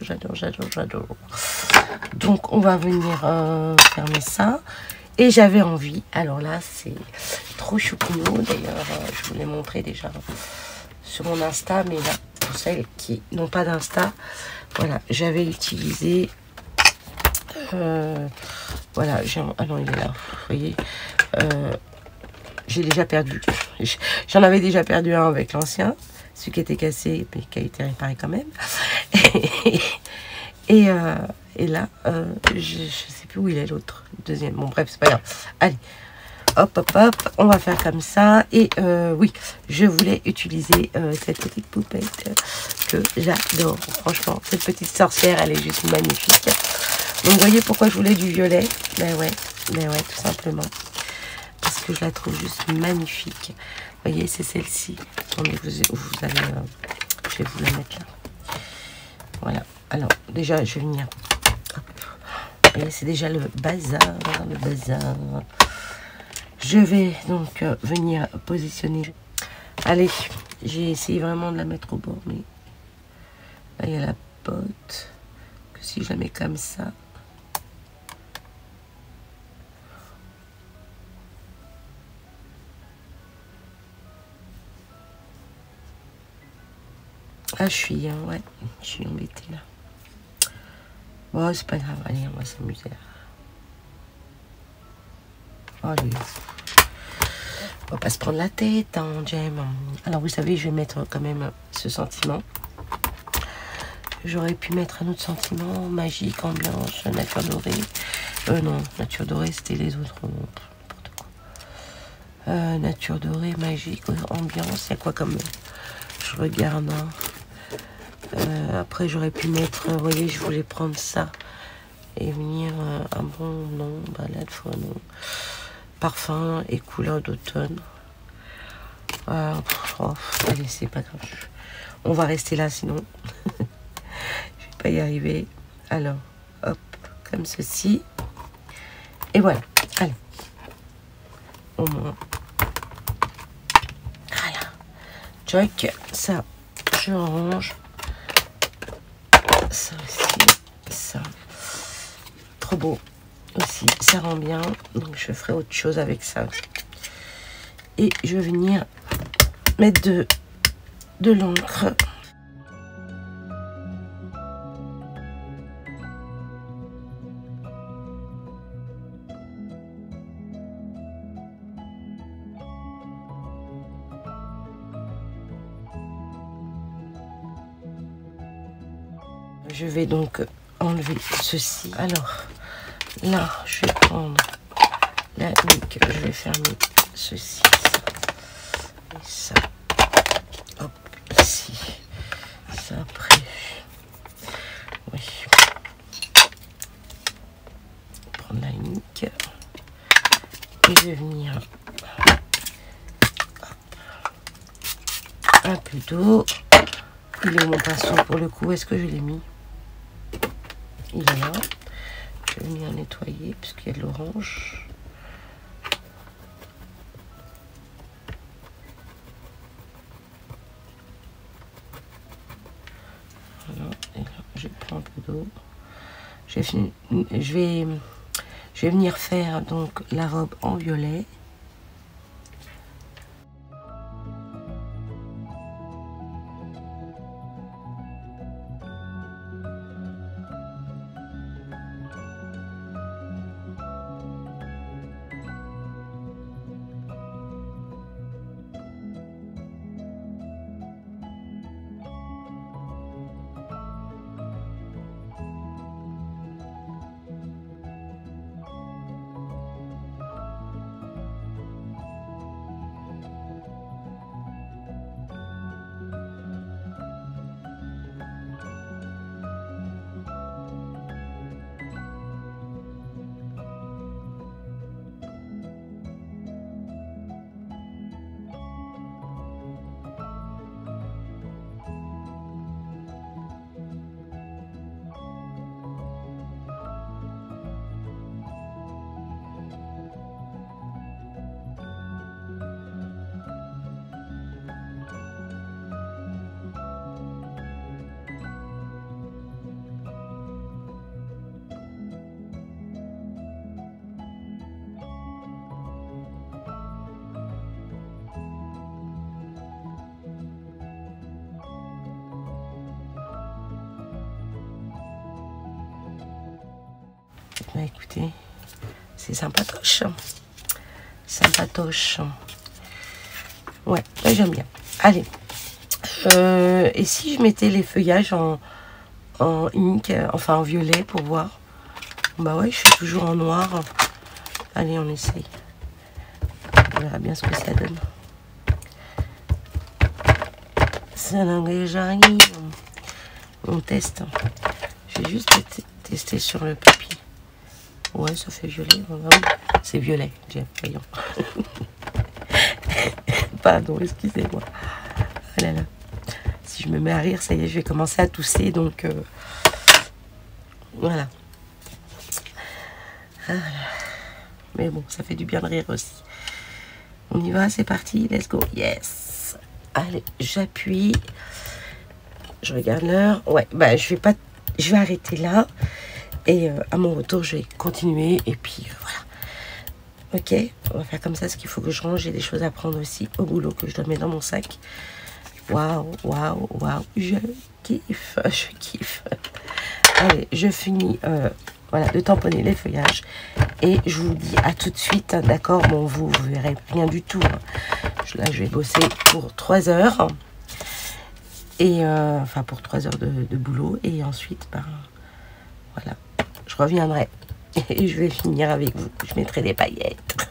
Donc, on va venir fermer ça. Et j'avais envie, alors là, c'est trop choupinou. D'ailleurs, je vous l'ai montré déjà sur mon Insta. Mais là, pour celles qui n'ont pas d'Insta, voilà, j'avais utilisé... voilà, ah non, il est là, vous voyez, j'ai déjà perdu, j'en avais déjà perdu un avec l'ancien, celui qui était cassé, mais qui a été réparé quand même, et là, je sais plus où il est l'autre, le deuxième, bon bref, c'est pas grave, allez, hop, hop, hop, on va faire comme ça, et oui, je voulais utiliser cette petite poupette que j'adore, franchement, cette petite sorcière, elle est juste magnifique. Donc, vous voyez pourquoi je voulais du violet? Ben ouais, tout simplement. Parce que je la trouve juste magnifique. Vous voyez, c'est celle-ci. Attendez, vous allez... je vais vous la mettre là. Voilà. Alors, déjà, je vais venir... Et c'est déjà le bazar, Je vais donc venir positionner... Allez, j'ai essayé vraiment de la mettre au bord, mais... Là, il y a la pote. Que si je la mets comme ça... Ah, je suis embêtée là. Bon, c'est pas grave, allez, on va s'amuser. Allez. va pas se prendre la tête, hein, Jem. Alors, vous savez, je vais mettre quand même ce sentiment. J'aurais pu mettre un autre sentiment, magique, ambiance, nature dorée. Non, nature dorée, c'était les autres. N'importe quoi. Nature dorée, magique, ambiance, il y a quoi comme... Je regarde. Hein. Après, j'aurais pu mettre... vous voyez, je voulais prendre ça. Et venir un bon nom, balade, non. Parfum et couleur d'automne. Allez, c'est pas grave. On va rester là, sinon... je vais pas y arriver. Alors, hop, comme ceci. Et voilà. Allez. Au moins. Voilà. Choc. Ça, je range. Ça aussi. Ça. Trop beau. Aussi, ça rend bien. Donc, je ferai autre chose avec ça. Et je vais venir mettre de l'encre. Je vais donc enlever ceci. Alors, là, je vais prendre la nuque. Je vais fermer ceci, ça, et ça. Hop, ici. Ça après. Oui. Prendre la nuque. Et je vais venir. Hop. Un peu d'eau. Il est où mon pinceau pour le coup? Est-ce que je l'ai mis? Il est là. Je vais venir nettoyer parce qu'il y a de l'orange. Voilà. Et là, je prends un peu d'eau. Je vais venir faire donc la robe en violet. Bah écoutez, c'est sympatoche. Sympatoche. Ouais, j'aime bien. Allez. Et si je mettais les feuillages en ink, enfin en violet pour voir? Bah ouais, je suis toujours en noir. Allez, on essaye. On verra bien ce que ça donne. Ça n'engage à rien. On teste. Je vais juste tester sur le papier. Ouais, ça fait violet. C'est violet, voyons. Pardon, excusez-moi. Oh là là. Si je me mets à rire, ça y est, je vais commencer à tousser. Donc, voilà. Ah, mais bon, ça fait du bien de rire aussi. On y va, c'est parti. Let's go. Yes. Allez, j'appuie. Je regarde l'heure. Ouais, bah, je vais arrêter là. Et à mon retour, je vais continuer. Et puis, voilà. Ok, on va faire comme ça. Ce qu'il faut que je range, j'ai des choses à prendre aussi au boulot que je dois mettre dans mon sac. Waouh, waouh, waouh. Je kiffe, je kiffe. Allez, je finis voilà, de tamponner les feuillages. Et je vous dis à tout de suite, hein, d'accord? Bon, vous verrez rien du tout. Hein. Là, je vais bosser pour 3 heures. Et enfin, pour 3 heures de boulot. Et ensuite, ben, voilà, je reviendrai. Et je vais finir avec vous. Je mettrai des paillettes.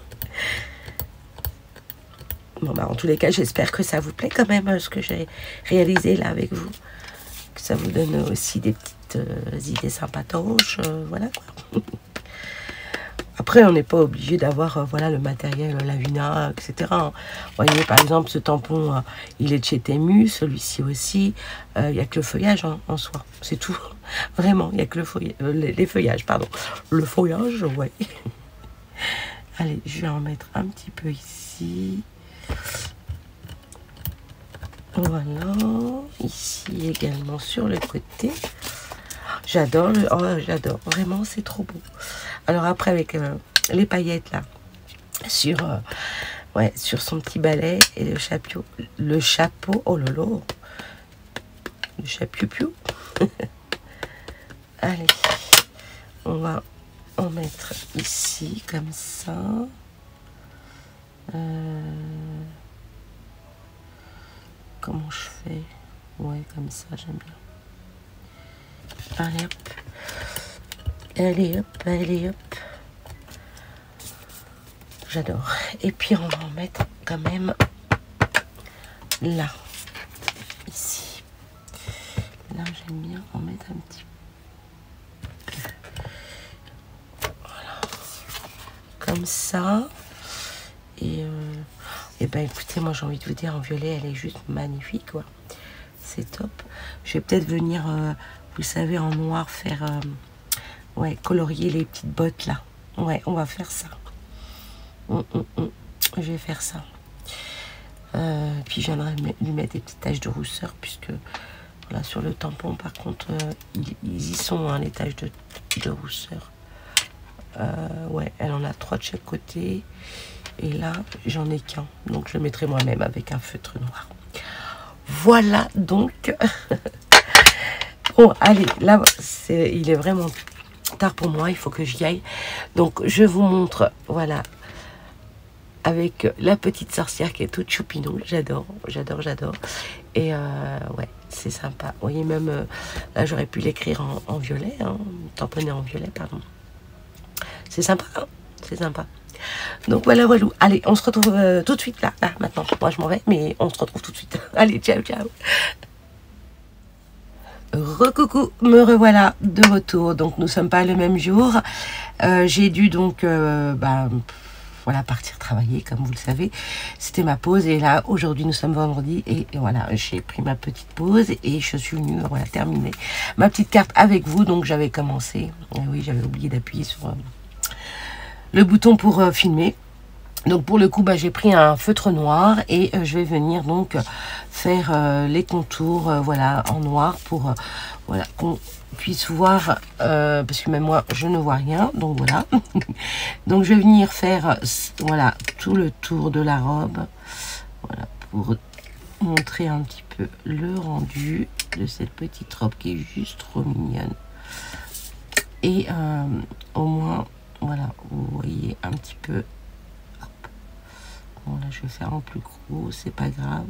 Bon, bah, en tous les cas, j'espère que ça vous plaît quand même, ce que j'ai réalisé là avec vous. Que ça vous donne aussi des petites idées sympatoches. Voilà quoi. Après, on n'est pas obligé d'avoir voilà, le matériel Lavina, etc. Vous voyez, par exemple, ce tampon, il est de chez Temu, celui-ci aussi. Il n'y a que le feuillage hein, en soi, c'est tout. Vraiment, il n'y a que le feuillage, les feuillages, pardon. Le feuillage, ouais. Allez, je vais en mettre un petit peu ici. Voilà, ici également sur le côté. J'adore, oh, j'adore, vraiment c'est trop beau. Alors après avec les paillettes là, sur, ouais, sur son petit balai et le chapeau, oh lolo, le chapiou-piou. Allez, on va en mettre ici comme ça. Comment je fais? Ouais, comme ça, j'aime bien. Allez hop. Allez hop, allez hop. J'adore. Et puis on va en mettre quand même là. Ici. Là, j'aime bien en mettre un petit peu. Voilà. Comme ça. Et ben écoutez, moi j'ai envie de vous dire, en violet, elle est juste magnifique, quoi. C'est top. Je vais peut-être venir, vous savez, en noir, faire, ouais, colorier les petites bottes, là. Ouais, on va faire ça. Je vais faire ça. Puis je viendrai lui mettre des petites taches de rousseur, puisque, voilà, sur le tampon, par contre, ils y sont, hein, les taches de rousseur. Ouais, elle en a 3 de chaque côté. Et là, j'en ai qu'un. Donc, je le mettrai moi-même avec un feutre noir. Voilà, donc. Bon, allez, là, il est vraiment tard pour moi. Il faut que j'y aille. Donc, je vous montre, voilà, avec la petite sorcière qui est toute choupinou. J'adore, j'adore, j'adore. Et ouais, c'est sympa. Vous voyez, même, là, j'aurais pu l'écrire en violet. Hein, tamponner en violet, pardon. C'est sympa, hein, c'est sympa. Donc voilà, voilà. Allez, on se retrouve tout de suite là. Là, maintenant, moi je m'en vais, mais on se retrouve tout de suite. Allez, ciao, ciao. Recoucou, me revoilà de retour. Donc nous sommes pas le même jour. J'ai dû donc voilà, partir travailler, comme vous le savez. C'était ma pause. Et là, aujourd'hui, nous sommes vendredi. Et voilà, j'ai pris ma petite pause et je suis venue voilà, terminer ma petite carte avec vous. Donc j'avais commencé. Et oui, j'avais oublié d'appuyer sur le bouton pour filmer. Donc pour le coup, bah, j'ai pris un feutre noir et je vais venir donc faire les contours voilà, en noir pour voilà, qu'on puisse voir, parce que même moi je ne vois rien, donc voilà. Donc je vais venir faire voilà, tout le tour de la robe, voilà, pour montrer un petit peu le rendu de cette petite robe qui est juste trop mignonne. Et au moins, voilà, vous voyez un petit peu. Bon, là, je vais faire en plus gros, c'est pas grave.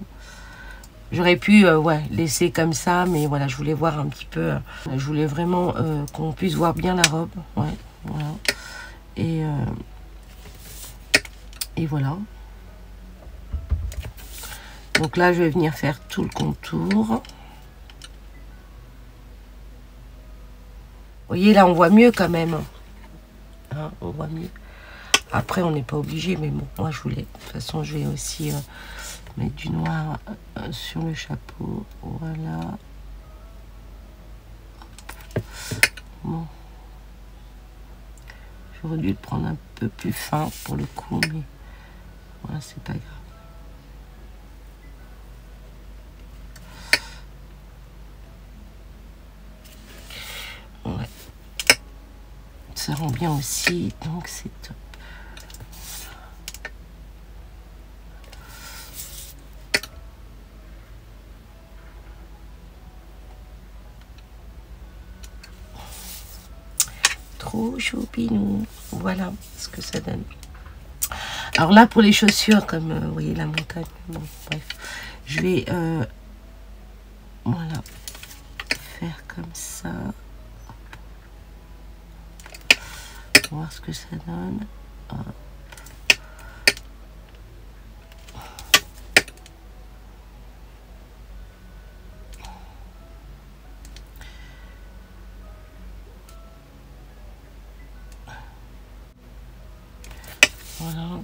J'aurais pu ouais, laisser comme ça, mais voilà, je voulais voir un petit peu. Je voulais vraiment qu'on puisse voir bien la robe. Ouais, voilà. Et voilà. Donc là, je vais venir faire tout le contour. Vous voyez, là, on voit mieux quand même. Hein, on voit mieux. Après, on n'est pas obligé, mais bon, moi, je voulais. De toute façon, je vais aussi mettre du noir sur le chapeau. Voilà. Bon. J'aurais dû le prendre un peu plus fin pour le coup, mais voilà, c'est pas grave. Ouais. Ça rend bien aussi, donc c'est top. Oh, choupinou. Voilà ce que ça donne. Alors là, pour les chaussures, comme vous voyez la montagne, bon, bref, je vais voilà, faire comme ça. Voir ce que ça donne. Hop. Voilà.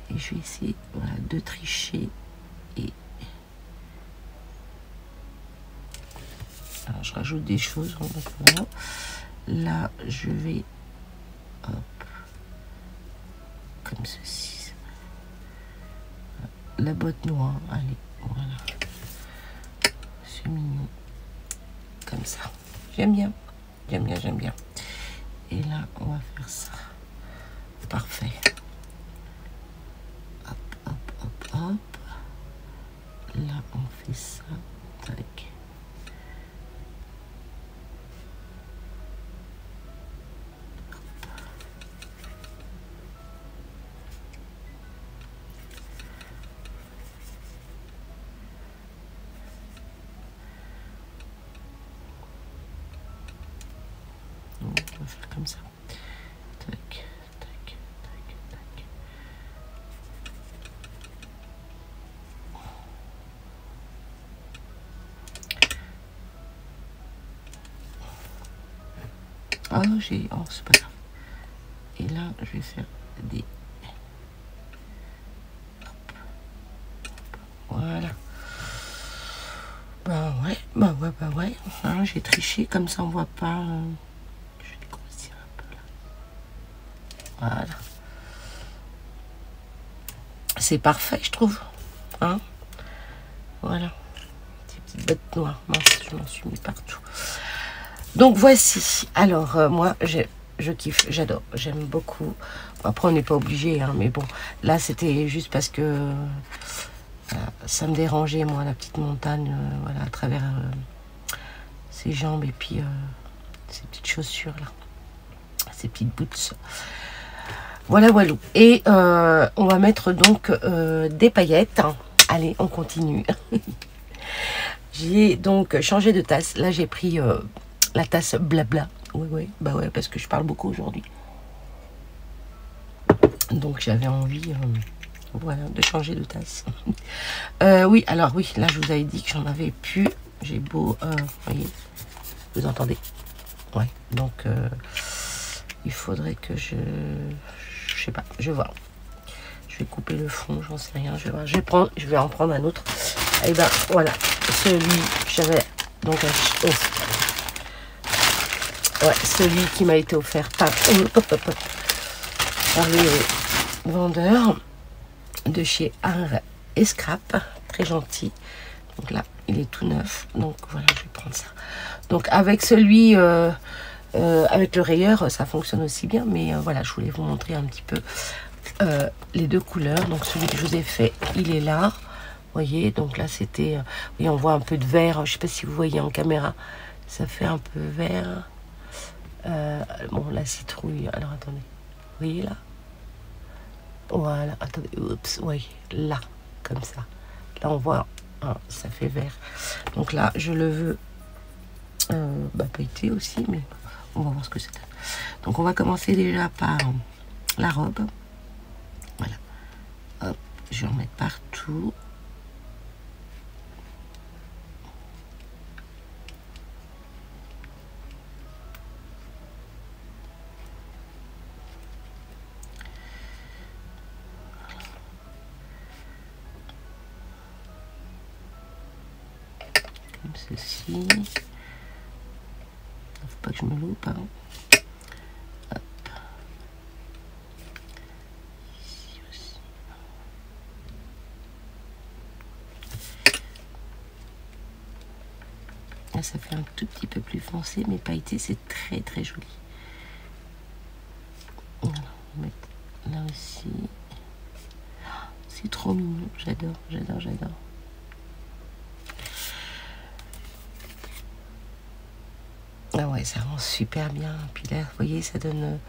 Et je vais essayer, voilà, de tricher. Et alors, je rajoute des choses. Donc, voilà. Là, je vais, hop, comme ceci. La botte noire, allez, voilà. C'est mignon. Comme ça. J'aime bien. J'aime bien, j'aime bien. Et là, on va faire ça. Parfait. Hop, hop, hop, hop. Là, on fait ça. Tac. Donc, on va faire comme ça. Tac, tac, tac, tac. Ah, j'ai... Oh, c'est pas grave. Et là, je vais faire des... Hop. Voilà. Bah ouais, bah ouais, bah ouais. Hein, j'ai triché, comme ça on voit pas... Je vais grossir un peu là. Voilà. C'est parfait, je trouve. Hein? Voilà. Ces petites bottes noires. Mince, je m'en suis mis partout. Donc voici. Alors, moi, je kiffe, j'adore, j'aime beaucoup. Après, on n'est pas obligé, hein, mais bon, là, c'était juste parce que ça me dérangeait, moi, la petite montagne, voilà, à travers ses jambes et puis ces petites chaussures là, ces petites boots. Voilà, voilà. Et on va mettre donc des paillettes. Hein. Allez, on continue. J'ai donc changé de tasse. Là, j'ai pris la tasse blabla. Oui, oui, bah ouais, parce que je parle beaucoup aujourd'hui. Donc, j'avais envie, voilà, de changer de tasse. Oui, alors oui, là, je vous avais dit que j'en avais plus. J'ai beau, voyez, vous entendez? Ouais, donc, il faudrait que je sais pas, je vais voir. Je vais couper le fond, j'en sais rien, je vais voir. Je vais en prendre un autre. Et ben, voilà, celui que j'avais, donc, ouais, celui qui m'a été offert par le vendeur de chez Art et Scrap, très gentil. Donc là, il est tout neuf. Donc voilà, je vais prendre ça. Donc avec celui, avec le rayeur, ça fonctionne aussi bien. Mais voilà, je voulais vous montrer un petit peu les deux couleurs. Donc celui que je vous ai fait, il est là. Vous voyez, donc là c'était, oui, on voit un peu de vert. Je sais pas si vous voyez en caméra, ça fait un peu vert. Bon, la citrouille. Alors attendez, vous voyez là? Voilà, attendez, oups, oui, là, comme ça. Là, on voit, hein, ça fait vert. Donc là, je le veux pailleté aussi, mais on va voir ce que c'est. Donc, on va commencer déjà par la robe. Voilà. Hop, je vais en mettre partout. Comme ceci. Faut pas que je me loupe. Hein. Hop. Ici aussi. Là, ça fait un tout petit peu plus foncé, mais pailleté, c'est très très joli. Voilà, on va mettre là aussi. C'est trop mignon, j'adore, j'adore, j'adore. Ah ouais, ça rend super bien. Puis là, vous voyez, ça donne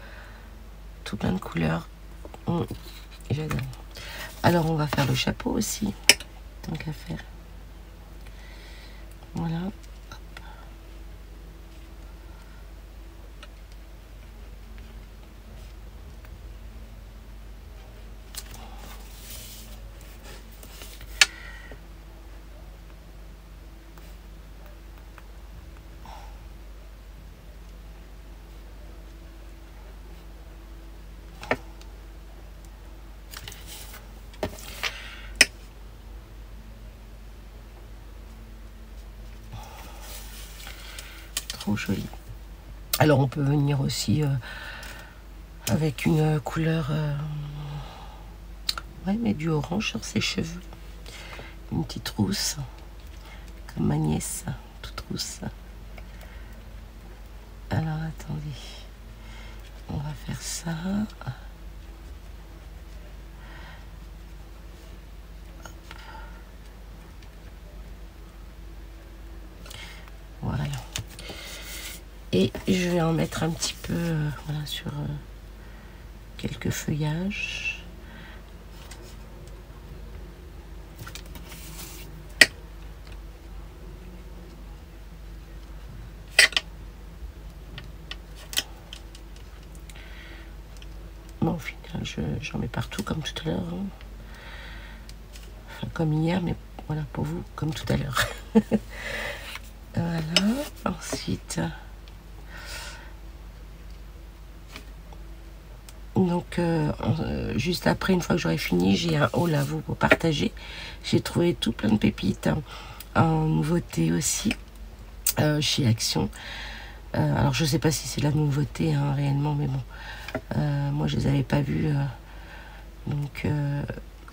tout plein de couleurs. J'adore. Alors, on va faire le chapeau aussi, tant qu'à faire. Voilà. Trop joli. Alors on peut venir aussi avec une couleur, ouais, mais du orange sur ses cheveux. Une petite rousse, comme ma nièce, toute rousse. Alors attendez, on va faire ça. Voilà. Et je vais en mettre un petit peu voilà, sur quelques feuillages. Bon, au final, j'en mets partout comme tout à l'heure. Hein. Enfin, comme hier, mais voilà, pour vous, comme tout à l'heure. Voilà. Ensuite... Donc, juste après, une fois que j'aurai fini, j'ai un haul à vous pour partager. J'ai trouvé tout plein de pépites en nouveauté aussi chez Action. Alors, je sais pas si c'est la nouveauté hein, réellement, mais bon, moi je les avais pas vues. Donc,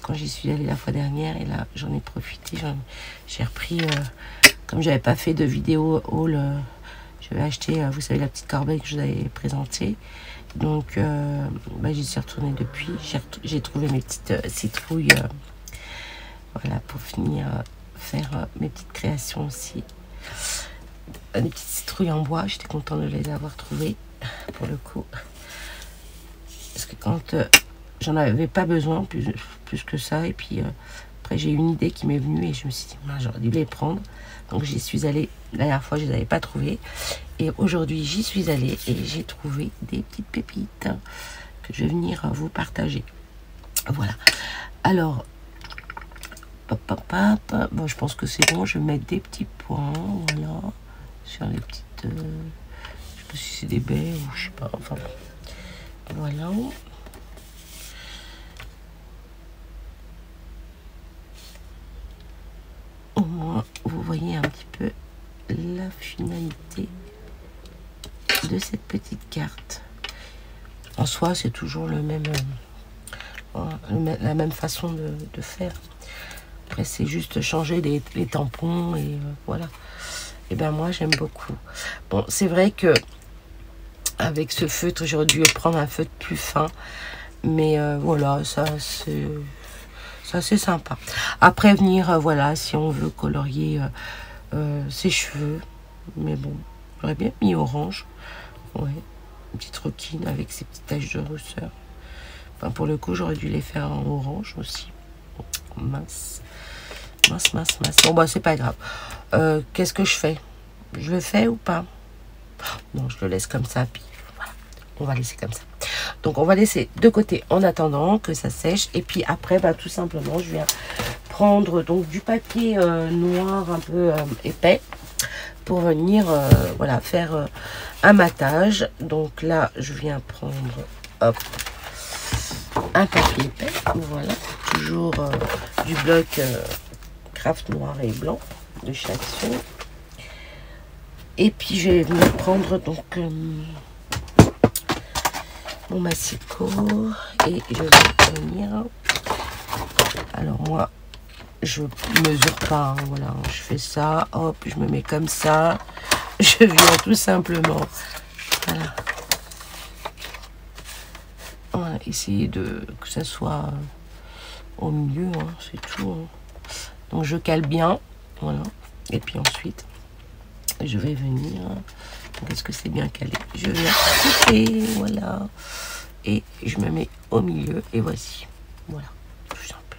quand j'y suis allée la fois dernière, et là j'en ai profité, j'ai repris, comme j'avais pas fait de vidéo haul, j'avais acheté, vous savez, la petite corbeille que je vous avais présentée. Donc, bah, j'y suis retournée depuis. J'ai trouvé mes petites citrouilles. Voilà, pour finir, faire mes petites créations aussi. Des petites citrouilles en bois. J'étais contente de les avoir trouvées, pour le coup. Parce que quand j'en avais pas besoin, plus que ça. Et puis, après, j'ai eu une idée qui m'est venue et je me suis dit, j'aurais dû les prendre. Donc, j'y suis allée. La dernière fois, je les avais pas trouvées. Et aujourd'hui, j'y suis allée et j'ai trouvé des petites pépites que je vais venir vous partager. Voilà. Alors, bon, je pense que c'est bon. Je vais mettre des petits points, voilà, sur les petites... je sais pas si c'est des baies ou je sais pas. Enfin, voilà. Au moins, vous voyez un petit peu la finalité de cette petite carte. En soi, c'est toujours le même, la même façon de faire. Après, c'est juste changer les tampons et voilà. Et ben moi, j'aime beaucoup. Bon, c'est vrai que avec ce feutre, j'aurais dû prendre un feutre plus fin, mais voilà, ça c'est sympa. Après venir, voilà, si on veut colorier ses cheveux, mais bon, j'aurais bien mis orange. Ouais, une petite roquine avec ses petites taches de rousseur. Enfin, pour le coup, j'aurais dû les faire en orange aussi. Mince. Bon, bah, c'est pas grave. Qu'est-ce que je fais? Je le fais ou pas? Non, je le laisse comme ça, puis voilà. On va laisser comme ça. Donc, on va laisser de côté en attendant que ça sèche. Et puis après, bah, tout simplement, je viens prendre donc du papier noir un peu épais pour venir voilà, faire un matage. Donc là, je viens prendre hop, un papier épais. Voilà, toujours du bloc craft noir et blanc de chez Action. Et puis je vais venir prendre donc mon massicot et je vais venir. Alors moi, je mesure pas, hein, voilà, je fais ça, hop, je me mets comme ça. Je viens tout simplement, voilà. Voilà, essayer que ça soit au milieu, hein, c'est tout. Hein. Donc je cale bien, voilà. Et puis ensuite, je vais venir Est-ce que c'est bien calé? Je viens couper, voilà. Et je me mets au milieu et voici. Voilà, tout simple.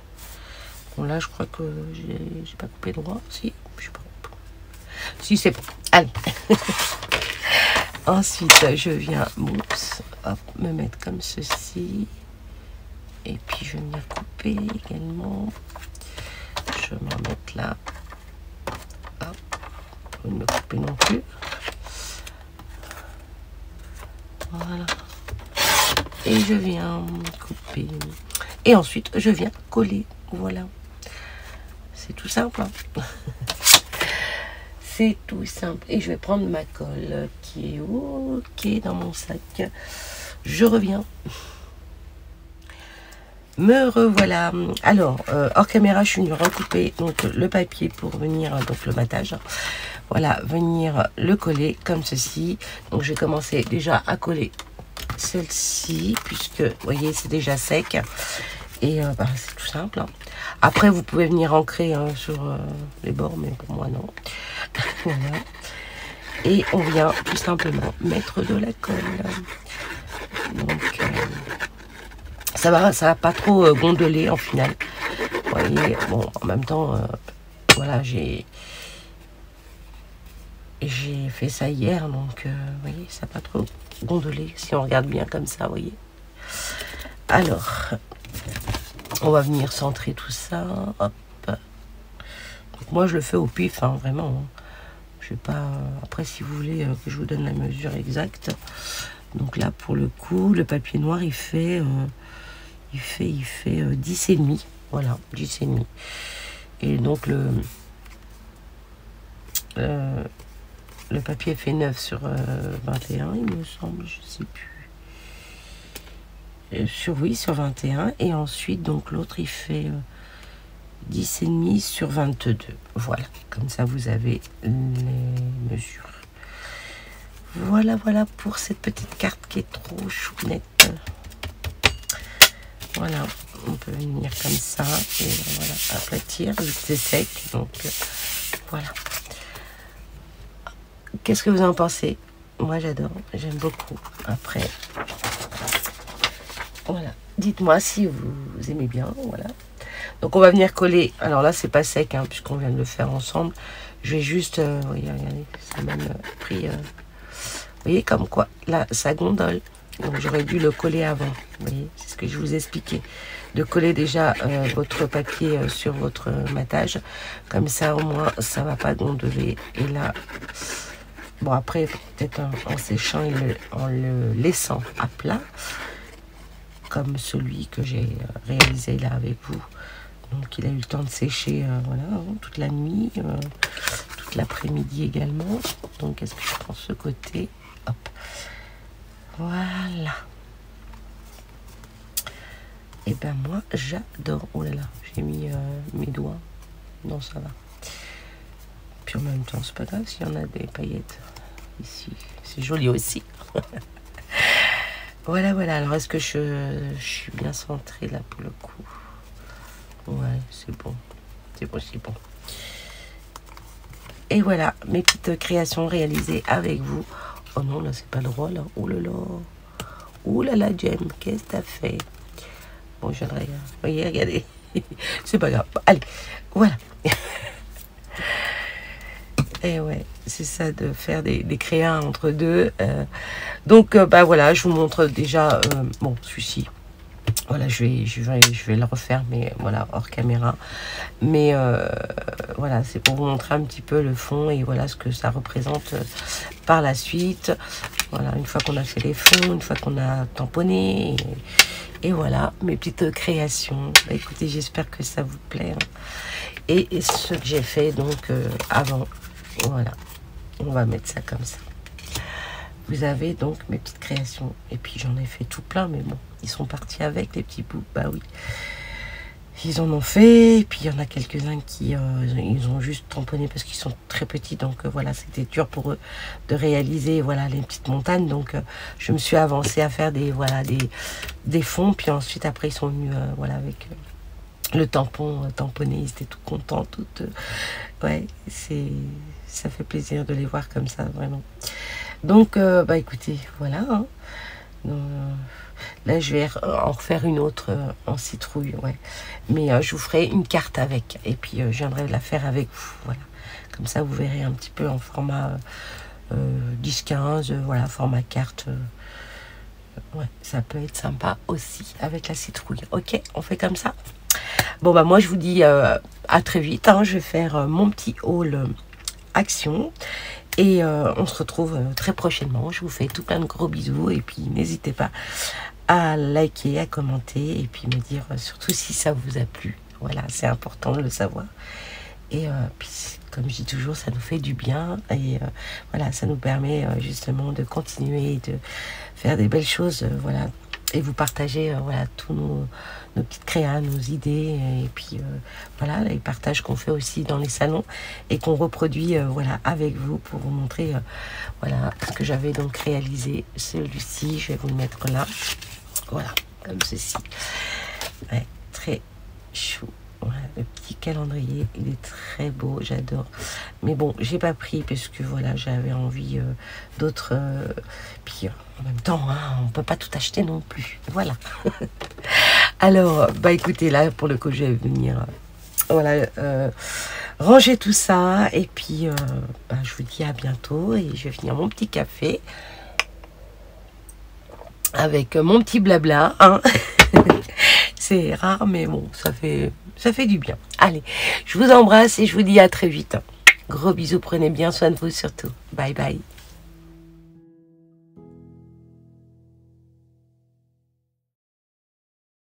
Bon là, je crois que j'ai pas coupé droit. Si, je sais pas. Si, c'est bon. Allez. Ensuite, je viens, oups, hop, me mettre comme ceci. Et puis, je vais venir couper également. Je vais m'en mettre là. Hop. Je vais me couper non plus. Voilà. Et je viens couper. Et ensuite, je viens coller. Voilà. C'est tout simple. Hein. C'est tout simple. Et je vais prendre ma colle qui est ok dans mon sac. Je reviens. Me revoilà. Alors, hors caméra, je suis venue recouper donc, le papier pour venir, donc le matage. Voilà, venir le coller comme ceci. Donc, je vais commencer déjà à coller celle-ci, puisque, vous voyez, c'est déjà sec. Et bah, c'est tout simple. Hein. Après, vous pouvez venir ancrer hein, sur les bords, mais pour moi, non. Voilà. Et on vient tout simplement mettre de la colle. Donc, ça va pas trop gondoler en final. Vous voyez, bon, en même temps, voilà, j'ai fait ça hier, donc, vous voyez, ça va pas trop gondoler si on regarde bien comme ça, vous voyez. Alors, on va venir centrer tout ça. Hop. Donc, moi, je le fais au pif, hein, vraiment. Hein. Je sais pas. Après, si vous voulez que je vous donne la mesure exacte. Donc là, pour le coup, le papier noir, il fait 10,5. Voilà, 10,5. Et donc le papier fait 9 sur 21, il me semble, je sais plus. Sur 21. Et ensuite, donc l'autre, il fait 10,5 sur 22. Voilà, comme ça, vous avez les mesures. Voilà, voilà pour cette petite carte qui est trop chounette. Voilà, on peut venir comme ça et voilà, aplatir vu que c'est sec. Donc voilà. Qu'est-ce que vous en pensez? Moi j'adore, j'aime beaucoup. Après, voilà. Dites-moi si vous aimez bien. Voilà. Donc on va venir coller. Alors là c'est pas sec hein, puisqu'on vient de le faire ensemble. Je vais juste, oui, regardez, ça m'a même pris. Vous voyez comme quoi là ça gondole. Donc j'aurais dû le coller avant. Vous voyez, c'est ce que je vous expliquais. De coller déjà votre papier sur votre matage. Comme ça au moins ça va pas gondoler. Et là, bon après peut-être en séchant et en le laissant à plat. Comme celui que j'ai réalisé là avec vous. Donc il a eu le temps de sécher voilà, toute la nuit, toute l'après-midi également. Donc est-ce que je prends ce côté? Hop. Voilà. Et ben moi j'adore. Oh là là, j'ai mis mes doigts. Non ça va. Puis en même temps c'est pas grave s'il y en a des paillettes ici. C'est joli aussi. Voilà, voilà. Alors est-ce que je suis bien centrée là pour le coup? Ouais, c'est bon. C'est bon, c'est bon. Et voilà, mes petites créations réalisées avec vous. Oh non, là, c'est pas droit, là. Oh là là. Oh là là, Jem, qu'est-ce que t'as fait? Bon, je viens de regarder. Vous voyez, regardez. C'est pas grave. Allez, voilà. Et ouais, c'est ça de faire des créas entre deux. Donc, bah voilà, je vous montre déjà, bon, celui-ci. Voilà, je vais le refaire, mais voilà, hors caméra. Mais voilà, c'est pour vous montrer un petit peu le fond et voilà ce que ça représente par la suite. Voilà, une fois qu'on a fait les fonds, une fois qu'on a tamponné. Et voilà, mes petites créations. Bah, écoutez, j'espère que ça vous plaît. Hein. Et ce que j'ai fait donc avant. Voilà, on va mettre ça comme ça. Vous avez donc mes petites créations. Et puis j'en ai fait tout plein, mais bon, ils sont partis avec les petits bouts. Bah oui. Ils en ont fait. Et puis il y en a quelques-uns qui ils ont juste tamponné parce qu'ils sont très petits. Donc voilà, c'était dur pour eux de réaliser voilà les petites montagnes. Donc je me suis avancée à faire des fonds. Puis ensuite après ils sont venus voilà avec le tampon tamponné. Ils étaient tout contents. Ouais, ça fait plaisir de les voir comme ça, vraiment. Donc, bah écoutez, voilà. Hein. Donc, là, je vais en refaire une autre en citrouille, ouais. Mais je vous ferai une carte avec. Et puis, je viendrai la faire avec vous, voilà. Comme ça, vous verrez un petit peu en format 10-15, voilà, format carte. Ouais, ça peut être sympa aussi avec la citrouille. Ok, on fait comme ça. Bon, bah moi, je vous dis à très vite. Hein. Je vais faire mon petit haul action. Et on se retrouve très prochainement. Je vous fais tout plein de gros bisous. Et puis, n'hésitez pas à liker, à commenter. Et puis, me dire surtout si ça vous a plu. Voilà, c'est important de le savoir. Et puis, comme je dis toujours, ça nous fait du bien. Et voilà, ça nous permet justement de continuer, de faire des belles choses. Voilà. Et vous partager voilà, tous nos petites créas, nos idées. Et puis, voilà, les partages qu'on fait aussi dans les salons. Et qu'on reproduit voilà, avec vous pour vous montrer voilà, ce que j'avais donc réalisé. Celui-ci, je vais vous le mettre là. Voilà, comme ceci. Ouais, très chou. Voilà, le petit calendrier, il est très beau, j'adore. Mais bon, j'ai pas pris parce que voilà, j'avais envie d'autres. Puis en même temps, hein, on peut pas tout acheter non plus. Voilà. Alors, bah écoutez, là pour le coup, je vais venir voilà, ranger tout ça. Et puis, bah, je vous dis à bientôt. Et je vais finir mon petit café avec mon petit blabla. Hein. C'est rare, mais bon, ça fait du bien. Allez, je vous embrasse et je vous dis à très vite. Gros bisous, prenez bien soin de vous surtout. Bye bye.